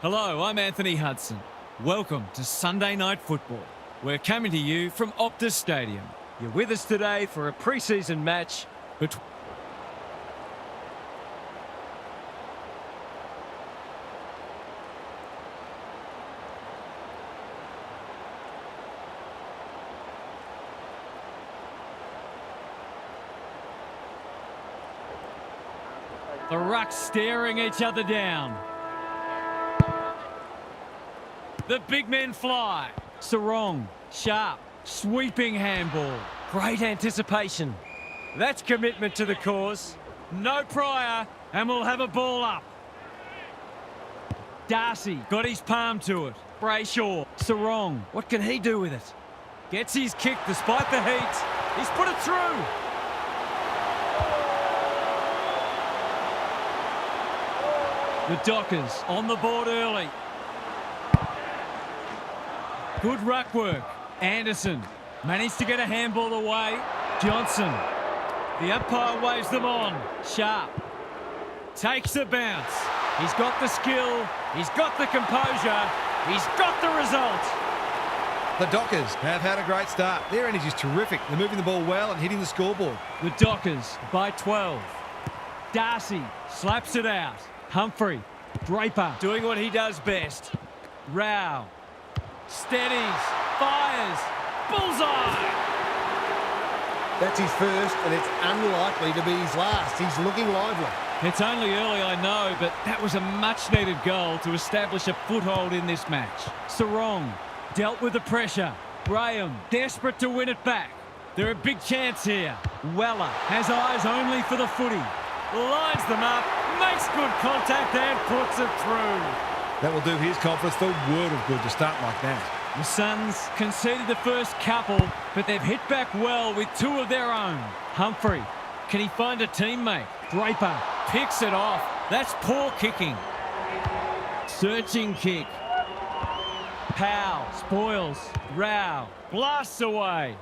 Hello, I'm Anthony Hudson. Welcome to Sunday Night Football. We're coming to you from Optus Stadium. You're with us today for a pre-season match between... The Rucks staring each other down. The big men fly. Sarong, sharp, sweeping handball. Great anticipation. That's commitment to the cause. No prior, and we'll have a ball up. Darcy got his palm to it. Brayshaw, Sarong, what can he do with it? Gets his kick despite the heat. He's put it through. The Dockers on the board early. Good ruck work. Anderson managed to get a handball away. Johnson. The umpire waves them on. Sharp. Takes the bounce. He's got the skill. He's got the composure. He's got the result. The Dockers have had a great start. Their energy is terrific. They're moving the ball well and hitting the scoreboard. The Dockers by 12. Darcy slaps it out. Humphrey, Draper doing what he does best. Rao, steadies, fires, bullseye! That's his first, and it's unlikely to be his last. He's looking lively. It's only early, I know, but that was a much-needed goal to establish a foothold in this match. Sarong dealt with the pressure. Graham desperate to win it back. They're a big chance here. Weller has eyes only for the footy. Lines them up, makes good contact and puts it through. That will do his confidence the world of good to start like that. The Suns conceded the first couple, but they've hit back well with two of their own. Humphrey, can he find a teammate? Draper picks it off. That's poor kicking. Searching kick. Powell spoils. Rao blasts away.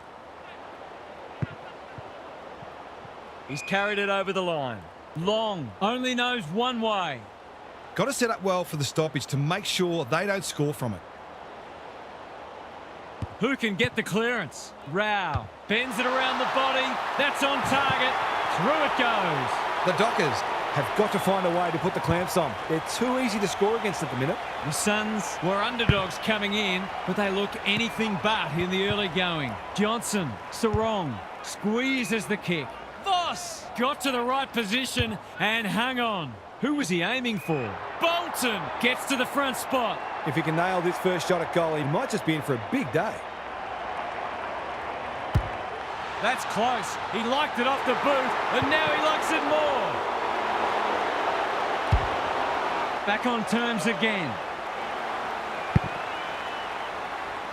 He's carried it over the line. Long only knows one way. Got to set up well for the stoppage to make sure they don't score from it. Who can get the clearance? Rao bends it around the body. That's on target. Through it goes. The Dockers have got to find a way to put the clamps on. They're too easy to score against at the minute. The Suns were underdogs coming in, but they look anything but in the early going. Johnson, Sarong, squeezes the kick. Voss got to the right position and hung on. Who was he aiming for? Bolton gets to the front spot. If he can nail this first shot at goal, he might just be in for a big day. That's close. He liked it off the boot, and now he likes it more. Back on terms again.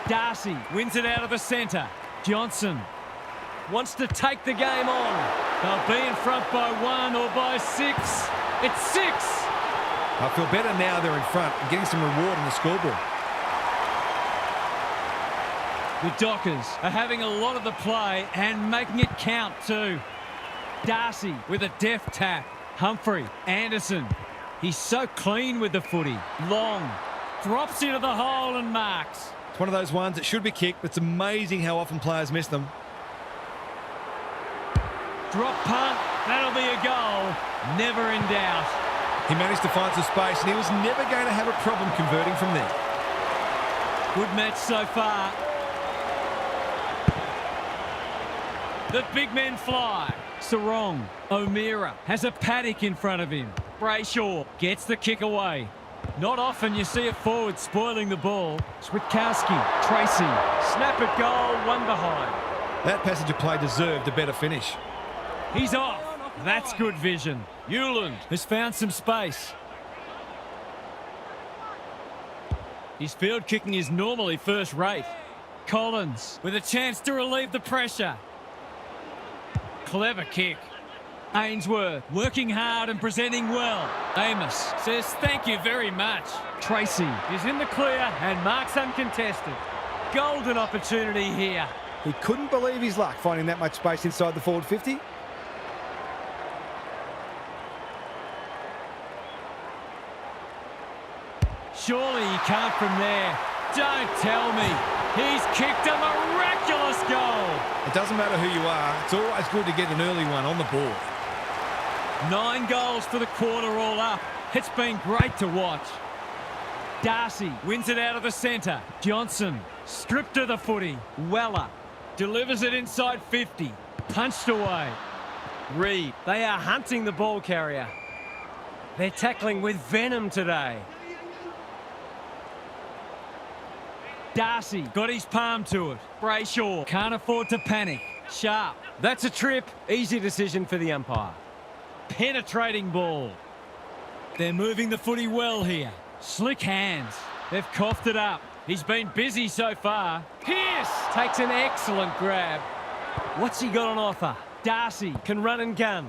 Darcy wins it out of the centre. Johnson wants to take the game on. They'll be in front by 1 or by 6. It's 6. I feel better now they're in front and getting some reward on the scoreboard. The Dockers are having a lot of the play and making it count too. Darcy with a deft tap. Humphrey, Anderson. He's so clean with the footy. Long drops into the hole and marks. It's one of those ones that should be kicked, but it's amazing how often players miss them. Drop punt, that'll be a goal. Never in doubt. He managed to find some space and he was never going to have a problem converting from there. Good match so far. The big men fly. Sarong, O'Meara has a paddock in front of him. Brayshaw gets the kick away. Not often you see a forward spoiling the ball. Switkowski, Tracy, snap at goal, one behind. That passage of play deserved a better finish. He's off. That's good vision. Hewland has found some space. His field kicking is normally first rate. Collins with a chance to relieve the pressure. Clever kick. Ainsworth working hard and presenting well. Amos says thank you very much. Tracy is in the clear and marks uncontested. Golden opportunity here. He couldn't believe his luck finding that much space inside the forward 50. Surely he can't from there. Don't tell me. He's kicked a miraculous goal. It doesn't matter who you are. It's always good to get an early one on the board. 9 goals for the quarter all up. It's been great to watch. Darcy wins it out of the centre. Johnson stripped of the footy. Weller delivers it inside 50. Punched away. Reed, they are hunting the ball carrier. They're tackling with venom today. Darcy got his palm to it. Brayshaw can't afford to panic. Sharp. That's a trip. Easy decision for the umpire. Penetrating ball. They're moving the footy well here. Slick hands. They've coughed it up. He's been busy so far. Pearce takes an excellent grab. What's he got on offer? Darcy can run and gun.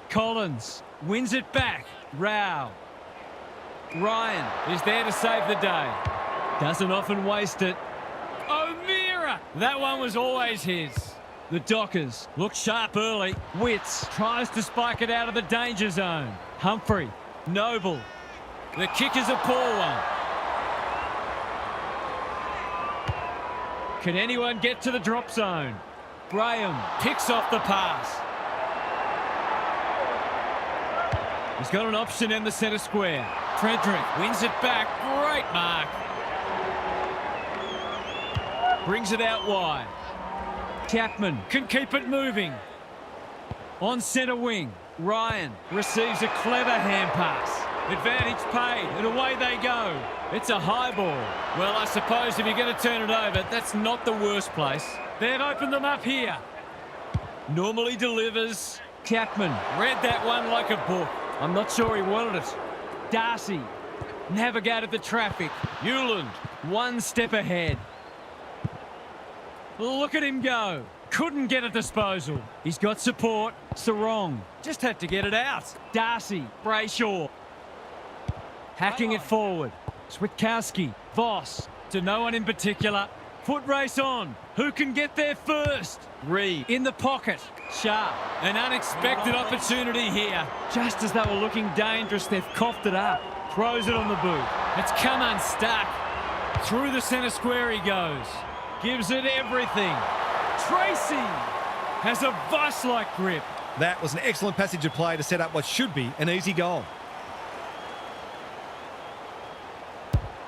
Collins wins it back. Rao. Ryan is there to save the day. Doesn't often waste it. O'Meara! That one was always his. The Dockers look sharp early. Witts tries to spike it out of the danger zone. Humphrey. Noble. The kick is a poor one. Can anyone get to the drop zone? Graham picks off the pass. He's got an option in the centre square. Frederick wins it back. Great mark. Brings it out wide. Chapman can keep it moving. On centre wing, Ryan receives a clever hand pass. Advantage paid, and away they go. It's a high ball. Well, I suppose if you're going to turn it over, that's not the worst place. They've opened them up here. Normally delivers. Chapman read that one like a book. I'm not sure he wanted it. Darcy navigated the traffic. Hewland one step ahead. Look at him go. Couldn't get a disposal. He's got support. Sarong just had to get it out. Darcy, Brayshaw. Hacking it forward. Switkowski, Voss, to no one in particular. Foot race on. Who can get there first? Reed in the pocket. Sharp. An unexpected opportunity here. Just as they were looking dangerous, they've coughed it up. Throws it on the boot. It's come unstuck. Through the centre square he goes. Gives it everything. Tracy has a vice-like grip. That was an excellent passage of play to set up what should be an easy goal.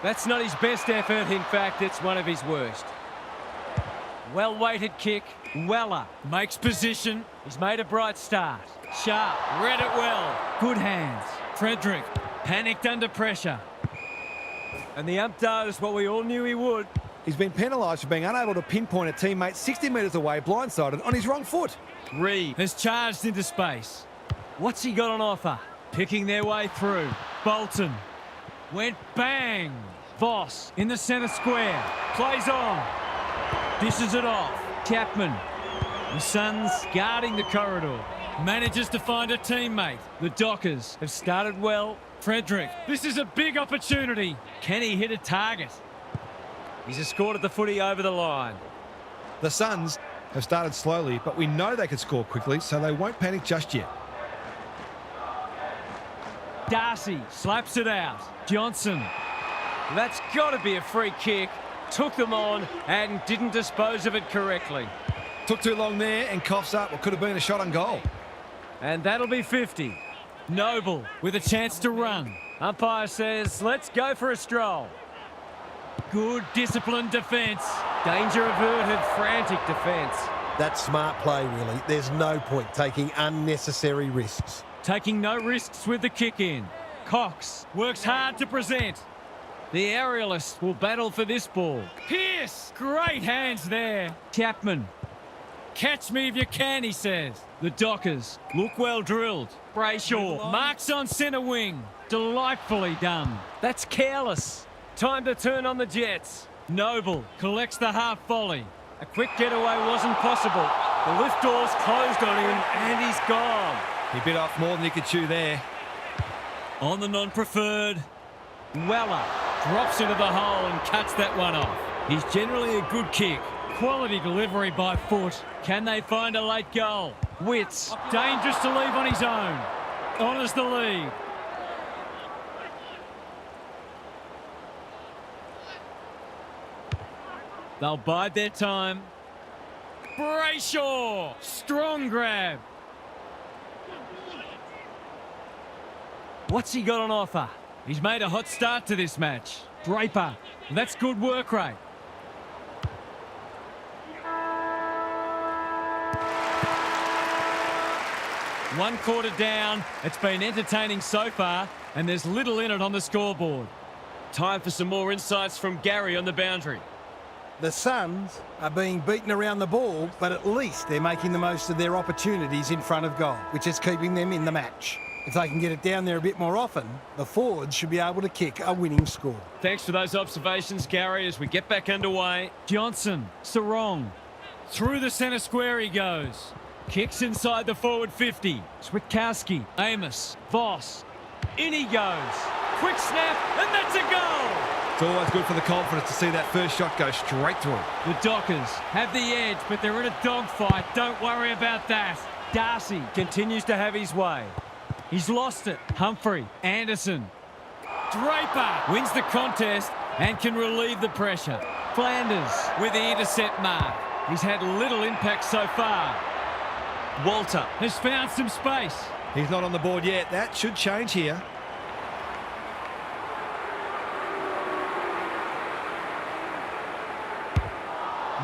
That's not his best effort. In fact, it's one of his worst. Well-weighted kick. Weller Makes position. he's made a bright start. Sharp. Read it well. Good hands. Frederick panicked under pressure. And the ump does what we all knew he would. He's been penalised for being unable to pinpoint a teammate 60 metres away blindsided on his wrong foot. Reed has charged into space. What's he got on offer? Picking their way through. Bolton went bang. Voss in the centre square. Plays on. Dishes it off. Chapman. The Suns guarding the corridor. Manages to find a teammate. The Dockers have started well. Frederick, this is a big opportunity. Can he hit a target? He's escorted the footy over the line. The Suns have started slowly, but we know they can score quickly, so they won't panic just yet. Darcy slaps it out. Johnson. That's got to be a free kick. Took them on and didn't dispose of it correctly. Took too long there and coughs up what could have been a shot on goal. And that'll be 50. Noble with a chance to run. Umpire says, let's go for a stroll. Good disciplined defence. Danger averted, frantic defence. That's smart play, really. There's no point taking unnecessary risks. Taking no risks with the kick in. Cox works hard to present. The aerialists will battle for this ball. Pearce, great hands there. Chapman. Catch me if you can, he says. The Dockers look well drilled. Brayshaw marks on centre wing. Delightfully done. That's careless. Time to turn on the Jets. Noble collects the half volley. A quick getaway wasn't possible. The lift doors closed on him and he's gone. He bit off more than he could chew there. On the non-preferred. Weller drops into the hole and cuts that one off. He's generally a good kick. Quality delivery by foot. Can they find a late goal? Witts, dangerous to leave on his own. Honours the lead. They'll bide their time. Brayshaw! Strong grab. What's he got on offer? He's made a hot start to this match. Draper. That's good work rate. One quarter down. It's been entertaining so far, and there's little in it on the scoreboard. Time for some more insights from Gary on the boundary. The Suns are being beaten around the ball, but at least they're making the most of their opportunities in front of goal, which is keeping them in the match. If they can get it down there a bit more often, the forwards should be able to kick a winning score. Thanks for those observations, Gary, as we get back underway. Johnson, Sarong. Through the centre square he goes. Kicks inside the forward 50. Switkowski, Amos, Voss. In he goes. Quick snap, and that's a goal! It's always good for the confidence to see that first shot go straight through. The Dockers have the edge, but they're in a dogfight. Don't worry about that. Darcy Continues to have his way. He's lost it. Humphrey, Anderson. Draper wins the contest and can relieve the pressure. Flanders with the intercept mark. He's had little impact so far. Walter has found some space. He's not on the board yet. That should change here.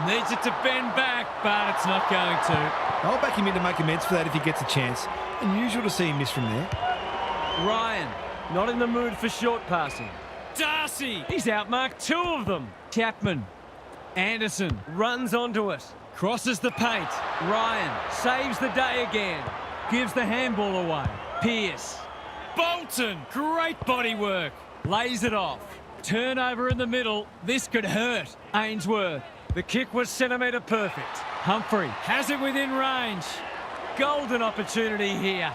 Needs it to bend back, but it's not going to. I'll back him in to make amends for that if he gets a chance. Unusual to see him miss from there. Ryan, Not in the mood for short passing. Darcy! He's outmarked two of them. Chapman. Anderson. Runs onto it. Crosses the paint. Ryan. Saves the day again. Gives the handball away. Pearce. Bolton. Great body work. Lays it off. Turnover in the middle. This could hurt. Ainsworth. The kick was centimetre perfect. Humphrey has it within range. Golden opportunity here.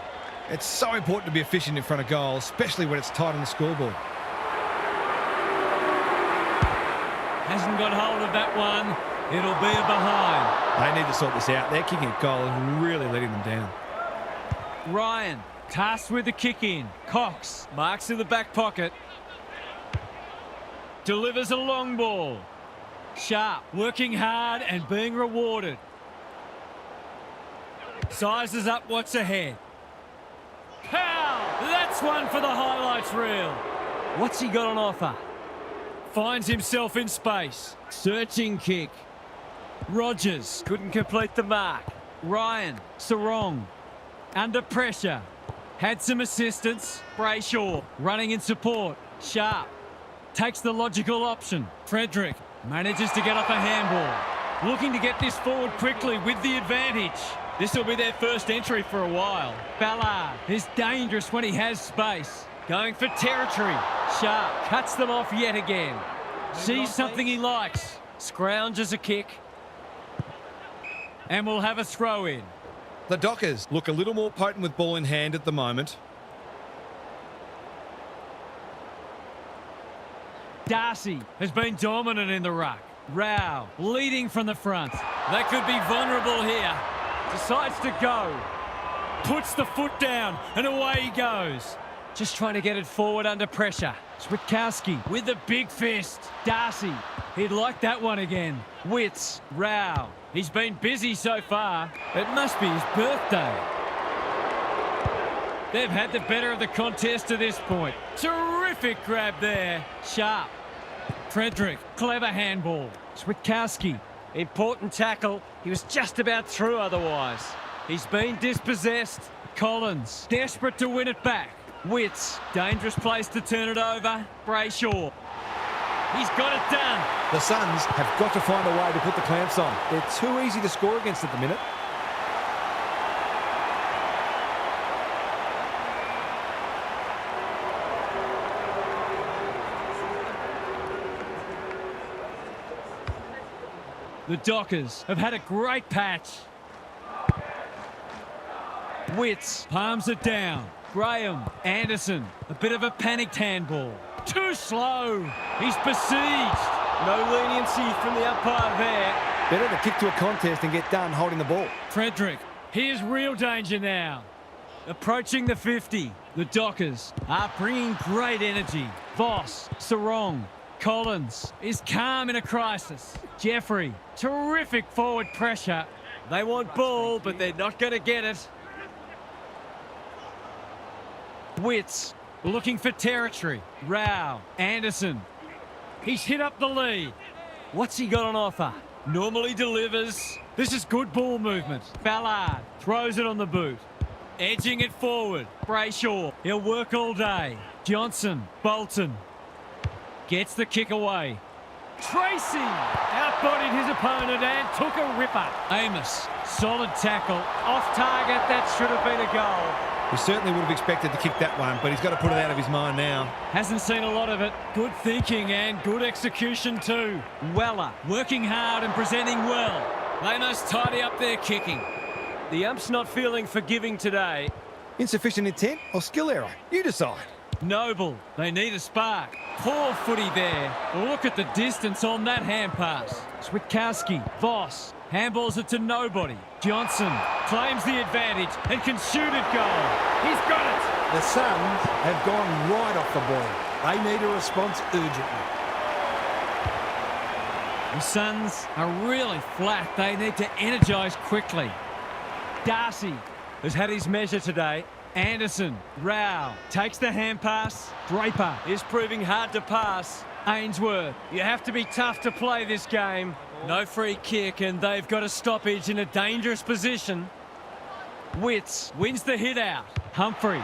It's so important to be efficient in front of goal, especially when it's tight on the scoreboard. Hasn't got hold of that one. It'll be a behind. They need to sort this out. Their kicking at goal is really letting them down. Ryan tasked with the kick in. Cox marks in the back pocket. Delivers a long ball. Sharp working hard and being rewarded. Sizes up what's ahead. Pow! That's one for the highlights reel. What's he got on offer? Finds himself in space. Searching kick. Rogers. Couldn't complete the mark. Ryan. Sarong. Under pressure. Had some assistance. Brayshaw. Running in support. Sharp. Takes the logical option. Frederick. Manages to get up a handball. Looking to get this forward quickly with the advantage. This will be their first entry for a while. Ballard is dangerous when he has space. Going for territory. Sharp cuts them off yet again. Sees something he likes. Scrounges a kick. And we'll have a throw in. The Dockers look a little more potent with ball in hand at the moment. Darcy has been dominant in the ruck. Rao leading from the front. They could be vulnerable here. Decides to go. Puts the foot down and away he goes. Just trying to get it forward under pressure. Switkowski with the big fist. Darcy, he'd like that one again. Witts, Rao. He's been busy so far. It must be his birthday. They've had the better of the contest to this point. Terrific grab there. Sharp. Frederick, clever handball. Switkowski. Important tackle. He was just about through otherwise. He's been dispossessed. Collins, desperate to win it back. Witts, dangerous place to turn it over. Brayshaw. He's got it done. The Suns have got to find a way to put the clamps on. They're too easy to score against at the minute. The Dockers have had a great patch. Witts palms it down. Graham, Anderson, a bit of a panicked handball. Too slow. He's besieged. No leniency from the umpire there. Better to kick to a contest and get done holding the ball. Frederick, here's real danger now. Approaching the 50. The Dockers are bringing great energy. Voss, Sarong. Collins is calm in a crisis. Jeffrey, terrific forward pressure. They want ball, but they're not going to get it. Witts looking for territory. Rao, Anderson. He's hit up the lead. What's he got on offer? Normally delivers. This is good ball movement. Ballard throws it on the boot. Edging it forward. Brayshaw, he'll work all day. Johnson, Bolton. Gets the kick away. Tracy outbodied his opponent and took a ripper. Amos, solid tackle. Off target, that should have been a goal. He certainly would have expected to kick that one, but he's got to put it out of his mind now. Hasn't seen a lot of it. Good thinking and good execution too. Weller working hard and presenting well. They must tidy up their kicking. The ump's not feeling forgiving today. Insufficient intent or skill error? You decide. Noble, they need a spark. Poor footy there. Look at the distance on that hand pass. Switkowski, Voss, handballs it to nobody. Johnson claims the advantage and can shoot it goal. He's got it. The Suns have gone right off the ball. They need a response urgently. The Suns are really flat. They need to energise quickly. Darcy Has had his measure today. Anderson, Rao, takes the hand pass. Draper Is proving hard to pass. Ainsworth. You have to be tough to play this game. No free kick, and they've got a stoppage in a dangerous position. Witts wins the hit out. Humphrey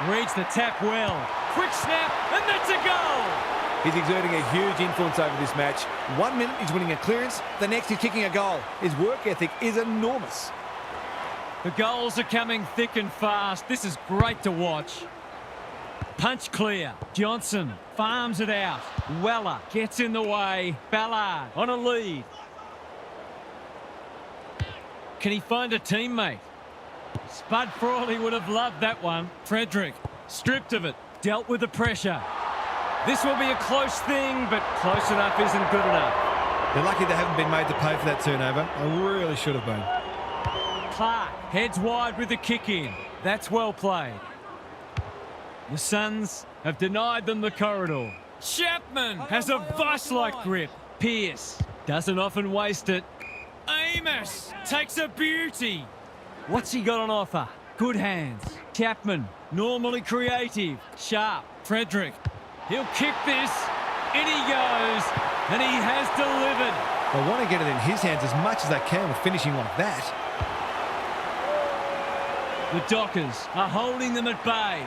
reads the tap well. Quick snap, and that's a goal. He's exerting a huge influence over this match. 1 minute he's winning a clearance, the next he's kicking a goal. His work ethic is enormous. The goals are coming thick and fast. This is great to watch. Punch clear. Johnson farms it out. Weller gets in the way. Ballard on a lead. Can he find a teammate? Spud Frawley would have loved that one. Frederick stripped of it. Dealt with the pressure. This will be a close thing, but close enough isn't good enough. They're lucky they haven't been made to pay for that turnover. They really should have been. Clark heads wide with the kick in. That's well played. The Suns have denied them the corridor. Chapman has a vice-like grip. Pearce doesn't often waste it. Amos takes a beauty. What's he got on offer? Good hands. Chapman, normally creative. Sharp. Frederick. He'll kick this. In he goes. And he has delivered. They want to get it in his hands as much as they can with finishing like that. The Dockers are holding them at bay.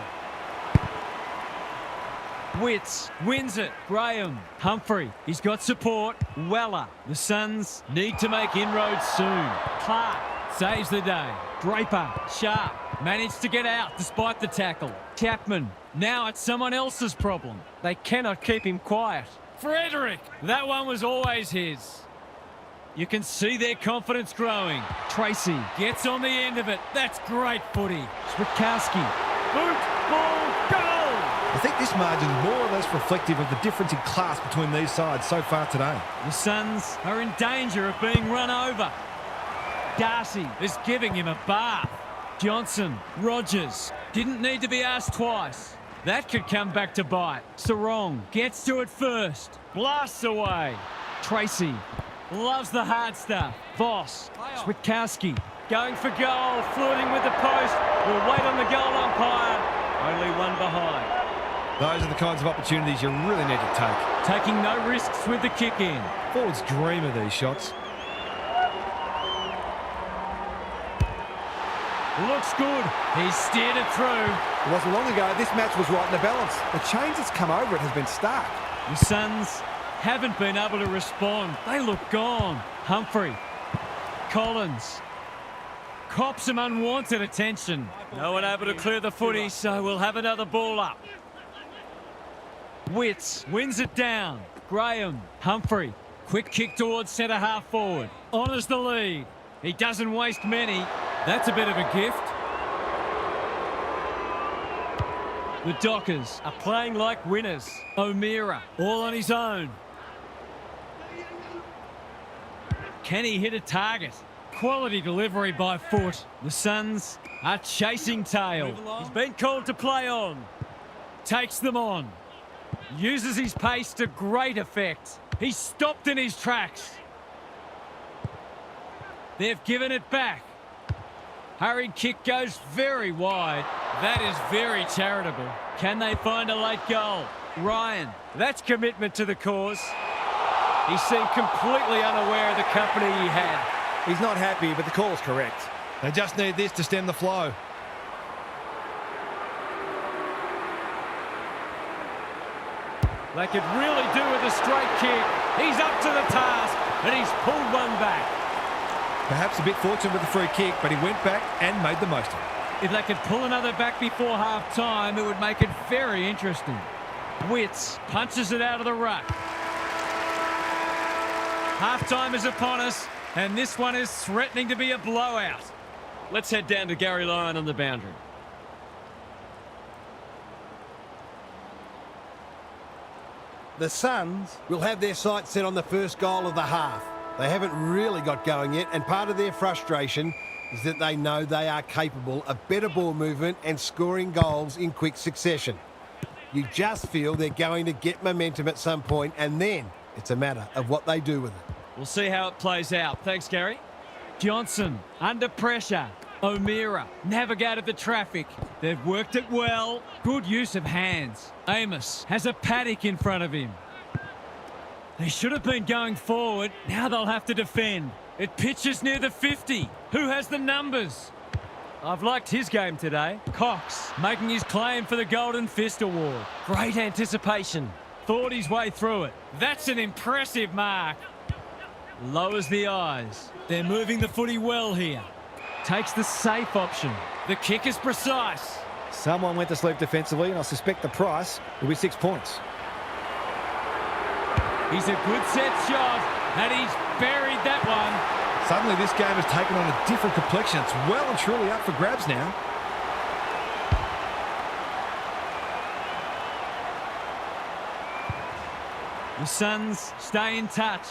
Witts wins it. Graham. Humphrey. He's got support. Weller. The Suns need to make inroads soon. Clark saves the day. Draper. Sharp. Managed to get out despite the tackle. Chapman. Now it's someone else's problem. They cannot keep him quiet. Frederick. That one was always his. You can see their confidence growing. Tracy gets on the end of it. That's great footy. Switkowski. Boot. Ball. Goal. I think this margin is more or less reflective of the difference in class between these sides so far today. The Suns are in danger of being run over. Darcy is giving him a bath. Johnson, Rogers, didn't need to be asked twice. That could come back to bite. Sarong gets to it first. Blasts away. Tracy loves the hard stuff. Voss, Switkowski going for goal, flirting with the post. Will wait on the goal umpire. Only one behind. Those are the kinds of opportunities you really need to take. Taking no risks with the kick in. Forwards dream of these shots. Looks good. He's steered it through. It wasn't long ago this match was right in the balance. The change that's come over it has been stark. The Suns haven't been able to respond. They look gone. Humphrey. Collins. Cops some unwanted attention. No one able to clear the footy, so we'll have another ball up. Witts wins it down. Graham. Humphrey. Quick kick towards centre half forward. Honours the lead. He doesn't waste many. That's a bit of a gift. The Dockers are playing like winners. O'Meara all on his own. Can he hit a target? Quality delivery by foot. The Suns are chasing tail. He's been called to play on. Takes them on. Uses his pace to great effect. He's stopped in his tracks. They've given it back. Hurried kick goes very wide. That is very charitable. Can they find a late goal? Ryan. That's commitment to the cause. He seemed completely unaware of the company he had. He's not happy, but the call is correct. They just need this to stem the flow. They could really do with a straight kick. He's up to the task, and he's pulled one back. Perhaps a bit fortunate with the free kick, but he went back and made the most of it. If they could pull another back before half-time, it would make it very interesting. Witts punches it out of the ruck. Half-time is upon us, and this one is threatening to be a blowout. Let's head down to Gary Lyon on the boundary. The Suns will have their sights set on the first goal of the half. They haven't really got going yet, and part of their frustration is that they know they are capable of better ball movement and scoring goals in quick succession. You just feel they're going to get momentum at some point, and then it's a matter of what they do with it. We'll see how it plays out. Thanks, Gary. Johnson, under pressure. O'Meara navigated the traffic. They've worked it well. Good use of hands. Amos has a paddock in front of him. They should have been going forward. Now they'll have to defend. It pitches near the 50. Who has the numbers? I've liked his game today. Cox making his claim for the Golden Fist Award. Great anticipation. Thought his way through it. That's an impressive mark. Lowers the eyes. They're moving the footy well here. Takes the safe option. The kick is precise. Someone went to sleep defensively, and I suspect the price will be 6 points. He's a good set shot, and he's buried that one. Suddenly this game has taken on a different complexion. It's well and truly up for grabs now. The Suns stay in touch.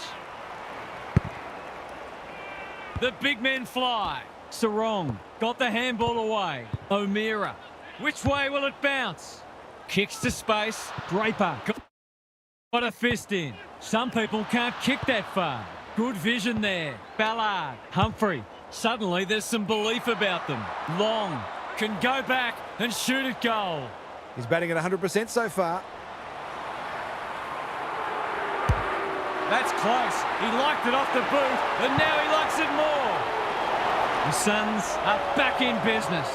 The big men fly. Sarong got the handball away. O'Meara. Which way will it bounce? Kicks to space. Draper got a fist in. Some people can't kick that far. Good vision there. Ballard. Humphrey. Suddenly there's some belief about them. Long can go back and shoot at goal. He's batting at 100% so far. That's close. He liked it off the boot, and now he likes it more. The Suns are back in business.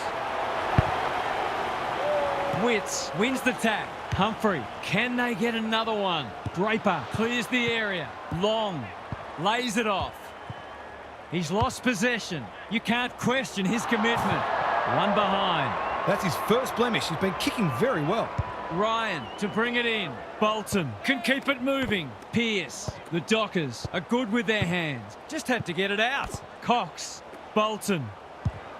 Witts wins the tap. Humphrey, can they get another one? Draper clears the area. Long lays it off. He's lost possession. You can't question his commitment. One behind. That's his first blemish. He's been kicking very well. Ryan to bring it in. Bolton can keep it moving. Pearce. The Dockers are good with their hands. Just had to get it out. Cox. Bolton.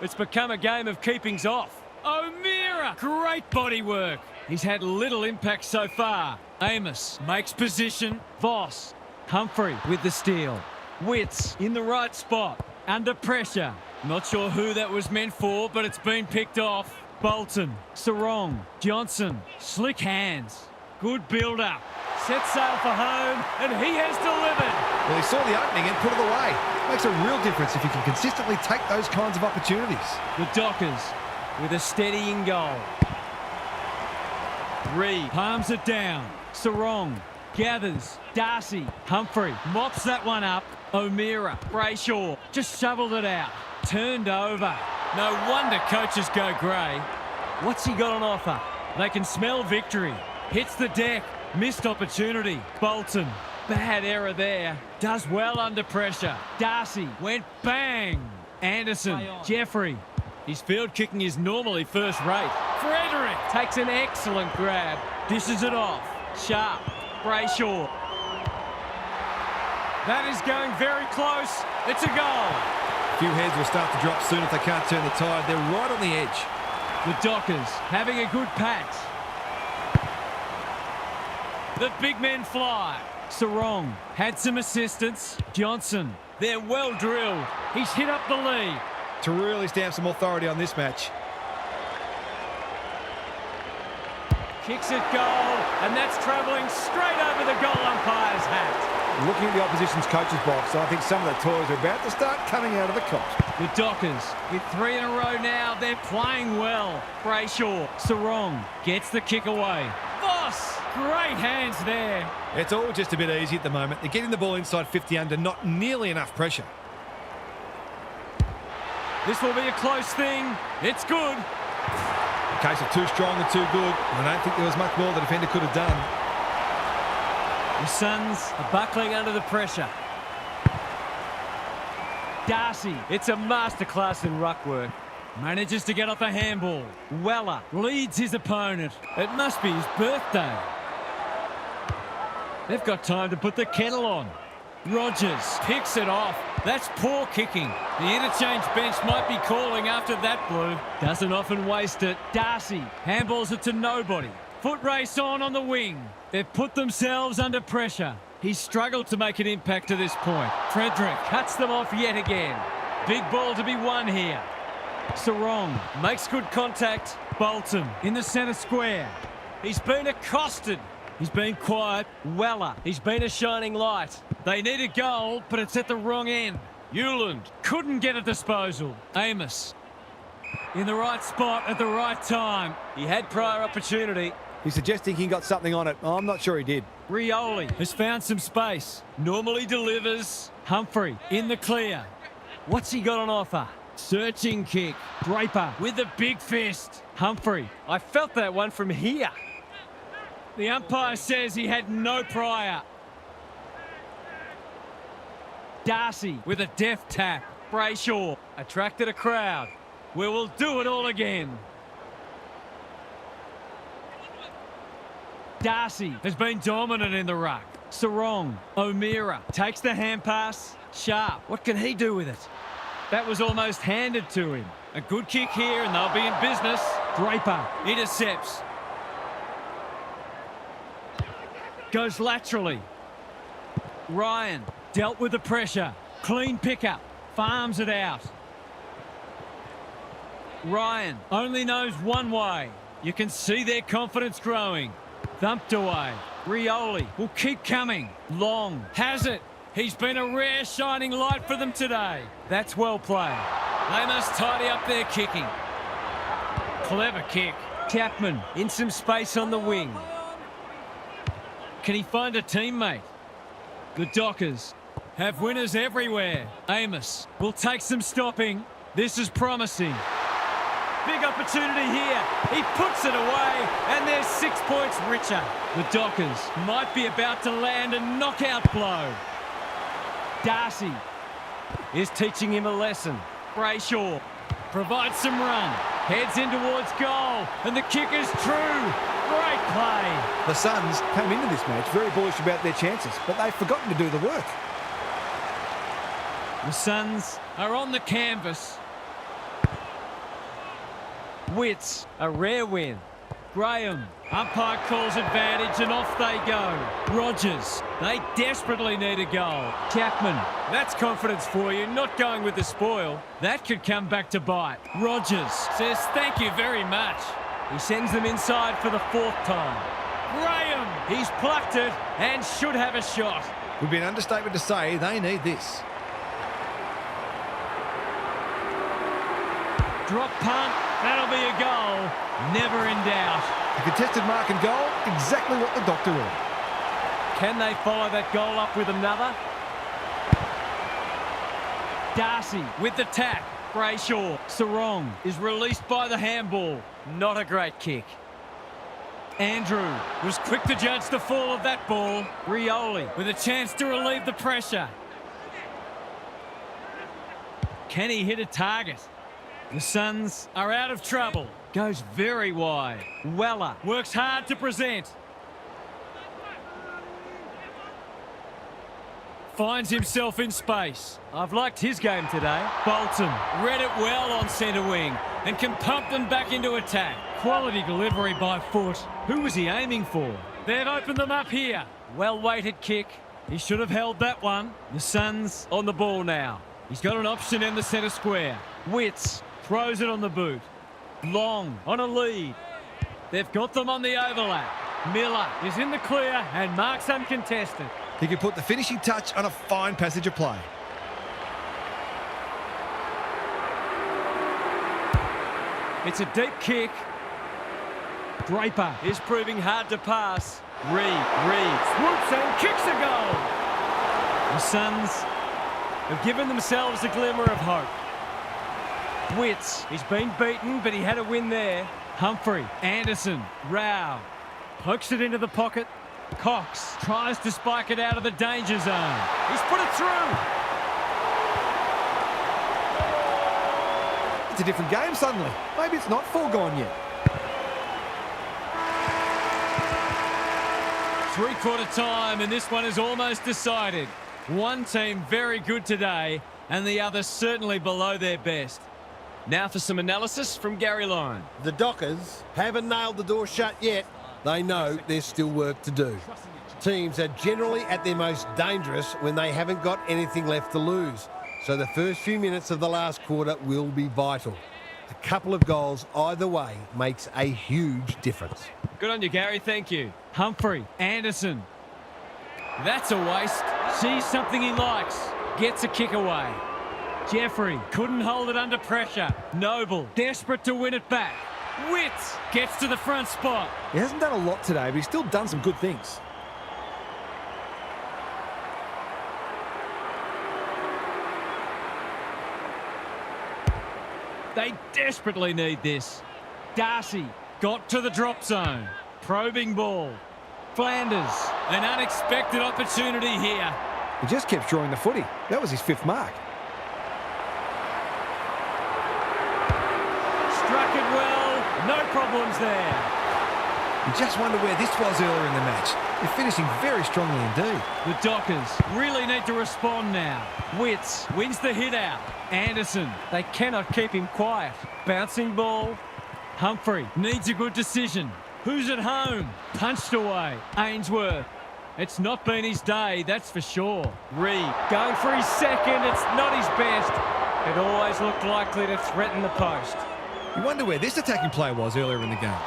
It's become a game of keepings off. O'Meara. Great body work. He's had little impact so far. Amos makes position. Voss. Humphrey with the steal. Witts in the right spot. Under pressure. Not sure who that was meant for, but it's been picked off. Bolton, Sarong, Johnson, slick hands. Good build-up. Set sail for home, and he has delivered. Well, he saw the opening and put it away. Makes a real difference if you can consistently take those kinds of opportunities. The Dockers with a steadying goal. Reed palms it down. Sarong gathers. Darcy, Humphrey mops that one up. O'Meara, Brayshaw just shoveled it out. Turned over. No wonder coaches go grey. What's he got on offer? They can smell victory. Hits the deck. Missed opportunity. Bolton. Bad error there. Does well under pressure. Darcy went bang. Anderson. Jeffrey. His field kicking is normally first rate. Frederick takes an excellent grab. Dishes it off. Sharp. Brayshaw. That is going very close. It's a goal. A few heads will start to drop soon if they can't turn the tide. They're right on the edge. The Dockers having a good patch. The big men fly. Sarong had some assistance. Johnson, they're well drilled. He's hit up the lead. To really stamp some authority on this match. Kicks it goal, and that's travelling straight over the goal umpire's hat. Looking at the opposition's coach's box, I think some of the toys are about to start coming out of the cot. The Dockers, with 3 in a row now, they're playing well. Brayshaw, Sarong, gets the kick away. Voss, great hands there. It's all just a bit easy at the moment. They're getting the ball inside 50 under, not nearly enough pressure. This will be a close thing. It's good. A case of too strong and too good. I don't think there was much more the defender could have done. The Suns are buckling under the pressure. Darcy, It's a masterclass in ruck work. manages to get off a handball. Weller leads his opponent. It must be his birthday. They've got time to put the kettle on. Rogers picks it off. That's poor kicking. The interchange bench might be calling after that blue. Doesn't often waste it. Darcy handballs it to nobody. Foot race on the wing. They've put themselves under pressure. He's struggled to make an impact to this point. Frederick cuts them off yet again. Big ball to be won here. Sarong makes good contact. Bolton in the centre square. He's been accosted. He's been quiet. Weller, He's been a shining light. they need a goal, but it's at the wrong end. Hewland couldn't get a disposal. Amos in the right spot at the right time. He had prior opportunity. He's suggesting he got something on it. I'm not sure he did. Rioli has found some space. Normally delivers. Humphrey in the clear. What's he got on offer? Searching kick. Draper with the big fist. Humphrey. I felt that one from here. The umpire says he had no prior. Darcy with a deft tap. Brayshaw attracted a crowd. We will do it all again. Darcy has been dominant in the ruck. Sarong, O'Meara takes the hand pass. Sharp, what can he do with it? That was almost handed to him. A good kick here and they'll be in business. Draper intercepts. Goes laterally. Ryan dealt with the pressure. Clean pickup. Farms it out. Ryan only knows one way. You can see their confidence growing. Thumped away. Rioli will keep coming. Long has it. He's been a rare shining light for them today. That's well played. They must tidy up their kicking. Clever kick. Chapman in some space on the wing. Can he find a teammate? The Dockers have winners everywhere. Amos will take some stopping. This is promising. Big opportunity here. He puts it away, and they're 6 points richer. The Dockers might be about to land a knockout blow. Darcy is teaching him a lesson. Brayshaw provides some run. Heads in towards goal, and the kick is true. Great play. The Suns came into this match very bullish about their chances, but they've forgotten to do the work. The Suns are on the canvas. Wits, a rare win. Graham, umpire calls advantage and off they go. Rogers, they desperately need a goal. Chapman, that's confidence for you, not going with the spoil. That could come back to bite. Rogers says thank you very much. He sends them inside for the 4th time. Graham, he's plucked it and should have a shot. It would be an understatement to say they need this. Drop punt, that'll be a goal. Never in doubt. A contested mark and goal, exactly what the doctor ordered. Can they follow that goal up with another? Darcy with the tap. Brayshaw. Sarong is released by the handball. Not a great kick. Andrew was quick to judge the fall of that ball. Rioli with a chance to relieve the pressure. Can he hit a target? The Suns are out of trouble. Goes very wide. Weller works hard to present. Finds himself in space. I've liked his game today. Bolton read it well on centre wing and can pump them back into attack. Quality delivery by foot. Who was he aiming for? They've opened them up here. Well-weighted kick. He should have held that one. The Suns on the ball now. He's got an option in the centre square. Wits throws it on the boot. Long on a lead. They've got them on the overlap. Miller is in the clear and marks uncontested. He could put the finishing touch on a fine passage of play. It's a deep kick. Draper. Is proving hard to pass. Reed swoops and kicks a goal. The Suns have given themselves a glimmer of hope. Witts, he's been beaten, but he had a win there. Humphrey. Anderson. Rao. Pokes it into the pocket. Cox tries to spike it out of the danger zone. He's put it through. It's a different game suddenly. Maybe it's not foregone yet. Three-quarter time, and this one is almost decided. One team very good today, and the other certainly below their best. Now for some analysis from Gary Lyon. The Dockers haven't nailed the door shut yet. They know there's still work to do. Teams are generally at their most dangerous when they haven't got anything left to lose. So the first few minutes of the last quarter will be vital. A couple of goals either way makes a huge difference. Good on you, Gary. Thank you. Humphrey. Anderson. That's a waste. Sees something he likes. Gets a kick away. Jeffrey couldn't hold it under pressure. Noble desperate to win it back. Witts gets to the front spot. He hasn't done a lot today, but he's still done some good things. They desperately need this. Darcy got to the drop zone. Probing ball. Flanders. An unexpected opportunity here. He just kept drawing the footy. That was his 5th mark. Struck it well. No problems there. You just wonder where this was earlier in the match. They're finishing very strongly indeed. The Dockers really need to respond now. Witts wins the hit out. Anderson. They cannot keep him quiet. Bouncing ball. Humphrey needs a good decision. Who's at home? Punched away. Ainsworth. It's not been his day, that's for sure. Reed going for his second. It's not his best. It always looked likely to threaten the post. You wonder where this attacking play was earlier in the game.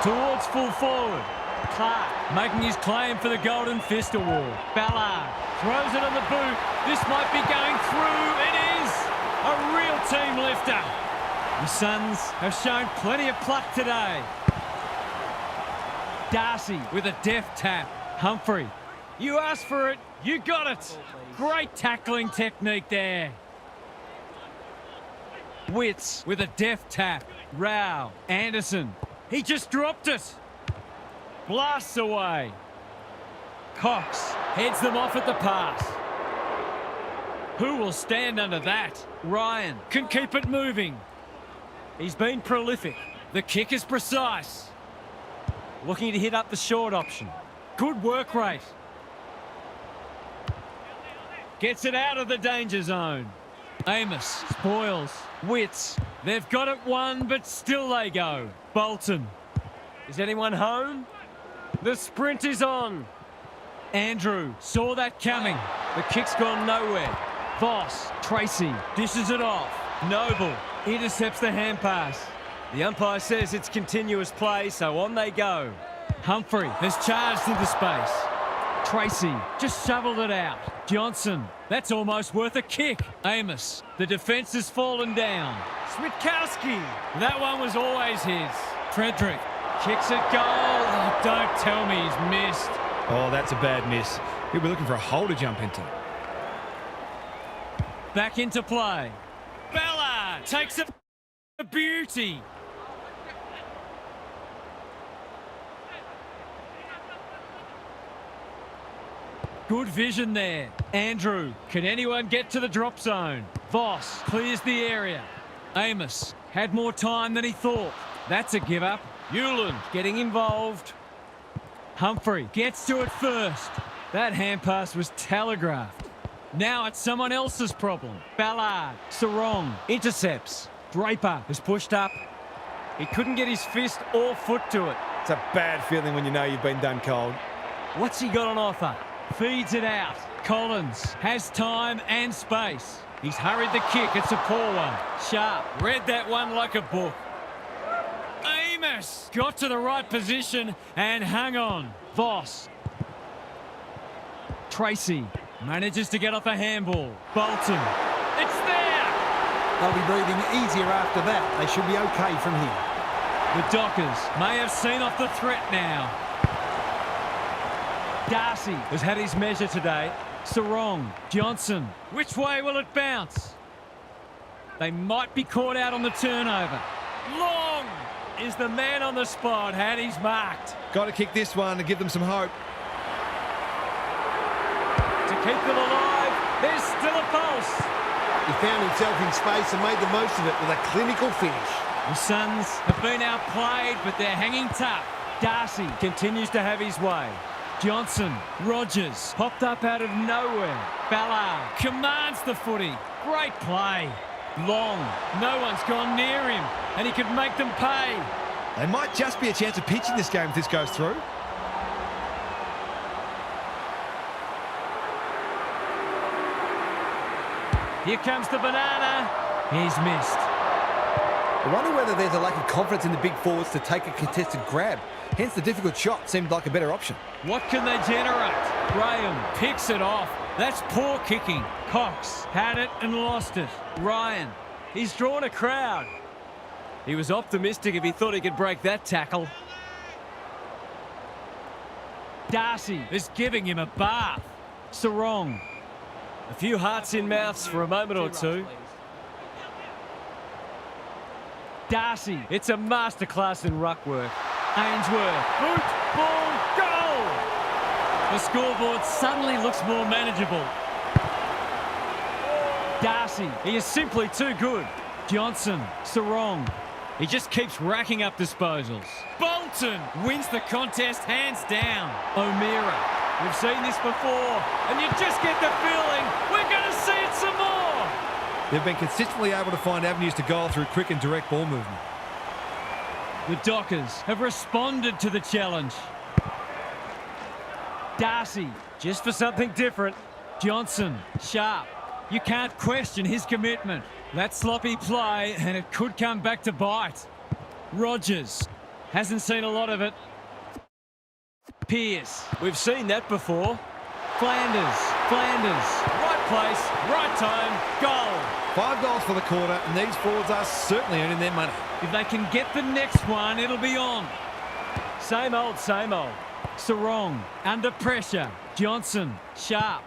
Towards full forward. Clark making his claim for the Golden Fist Award. Ballard throws it on the boot. This might be going through. It is a real team lifter. The Suns have shown plenty of pluck today. Darcy with a deft tap. Humphrey. You asked for it. You got it. Great tackling technique there. Witts with a deft tap. Rao. Anderson. He just dropped it. Blasts away. Cox heads them off at the pass. Who will stand under that? Ryan can keep it moving. He's been prolific. The kick is precise. Looking to hit up the short option. Good work rate. Gets it out of the danger zone. Amos spoils. Witts. They've got it won, but still they go. Bolton. Is anyone home? The sprint is on. Andrew saw that coming. The kick's gone nowhere. Voss. Tracy dishes it off. Noble intercepts the hand pass. The umpire says it's continuous play, so on they go. Humphrey has charged into space. Tracy just shoveled it out. Johnson, that's almost worth a kick. Amos, the defence has fallen down. Switkowski, that one was always his. Frederick kicks it goal. Oh, don't tell me he's missed. Oh, that's a bad miss. He'll be looking for a hole to jump into. Back into play. Ballard takes it. A beauty. Good vision there. Andrew, can anyone get to the drop zone? Voss clears the area. Amos had more time than he thought. That's a give up. Hewland getting involved. Humphrey gets to it first. That hand pass was telegraphed. Now it's someone else's problem. Ballard, Sarong intercepts. Draper is pushed up. He couldn't get his fist or foot to it. It's a bad feeling when you know you've been done cold. What's he got on offer? Feeds it out. Collins has time and space. He's hurried the kick. It's a poor one. Sharp read that one like a book. Amos got to the right position and hung on. Voss. Tracy manages to get off a handball. Bolton. It's there! They'll be breathing easier after that. They should be okay from here. The Dockers may have seen off the threat now. Darcy has had his measure today. Sarong. Johnson. Which way will it bounce? They might be caught out on the turnover. Long is the man on the spot, and he's marked. Got to kick this one to give them some hope. To keep them alive, there's still a pulse. He found himself in space and made the most of it with a clinical finish. The Suns have been outplayed, but they're hanging tough. Darcy continues to have his way. Johnson, Rogers, popped up out of nowhere. Ballard commands the footy. Great play. Long, no one's gone near him, and he could make them pay. They might just be a chance of pitching this game if this goes through. Here comes the banana. He's missed. I wonder whether there's a lack of confidence in the big forwards to take a contested grab. Hence, the difficult shot seemed like a better option. What can they generate? Graham picks it off. That's poor kicking. Cox had it and lost it. Ryan, he's drawn a crowd. He was optimistic if he thought he could break that tackle. Darcy is giving him a bath. Sarong. A few hearts in mouths for a moment or two. Darcy, it's a masterclass in ruck work. Ainsworth, boot, ball, goal! The scoreboard suddenly looks more manageable. Darcy, he is simply too good. Johnson, Sarong, he just keeps racking up disposals. Bolton wins the contest hands down. O'Meara, we've seen this before, and you just get the feeling we're going to see it some more. They've been consistently able to find avenues to goal through quick and direct ball movement. The Dockers have responded to the challenge. Darcy, just for something different. Johnson, sharp. You can't question his commitment. That sloppy play, and it could come back to bite. Rogers hasn't seen a lot of it. Pearce, we've seen that before. Flanders, right place, right time, goal. 5 goals for the quarter, and these forwards are certainly earning their money. If they can get the next one, it'll be on. Same old, same old. Sarong, under pressure. Johnson, sharp.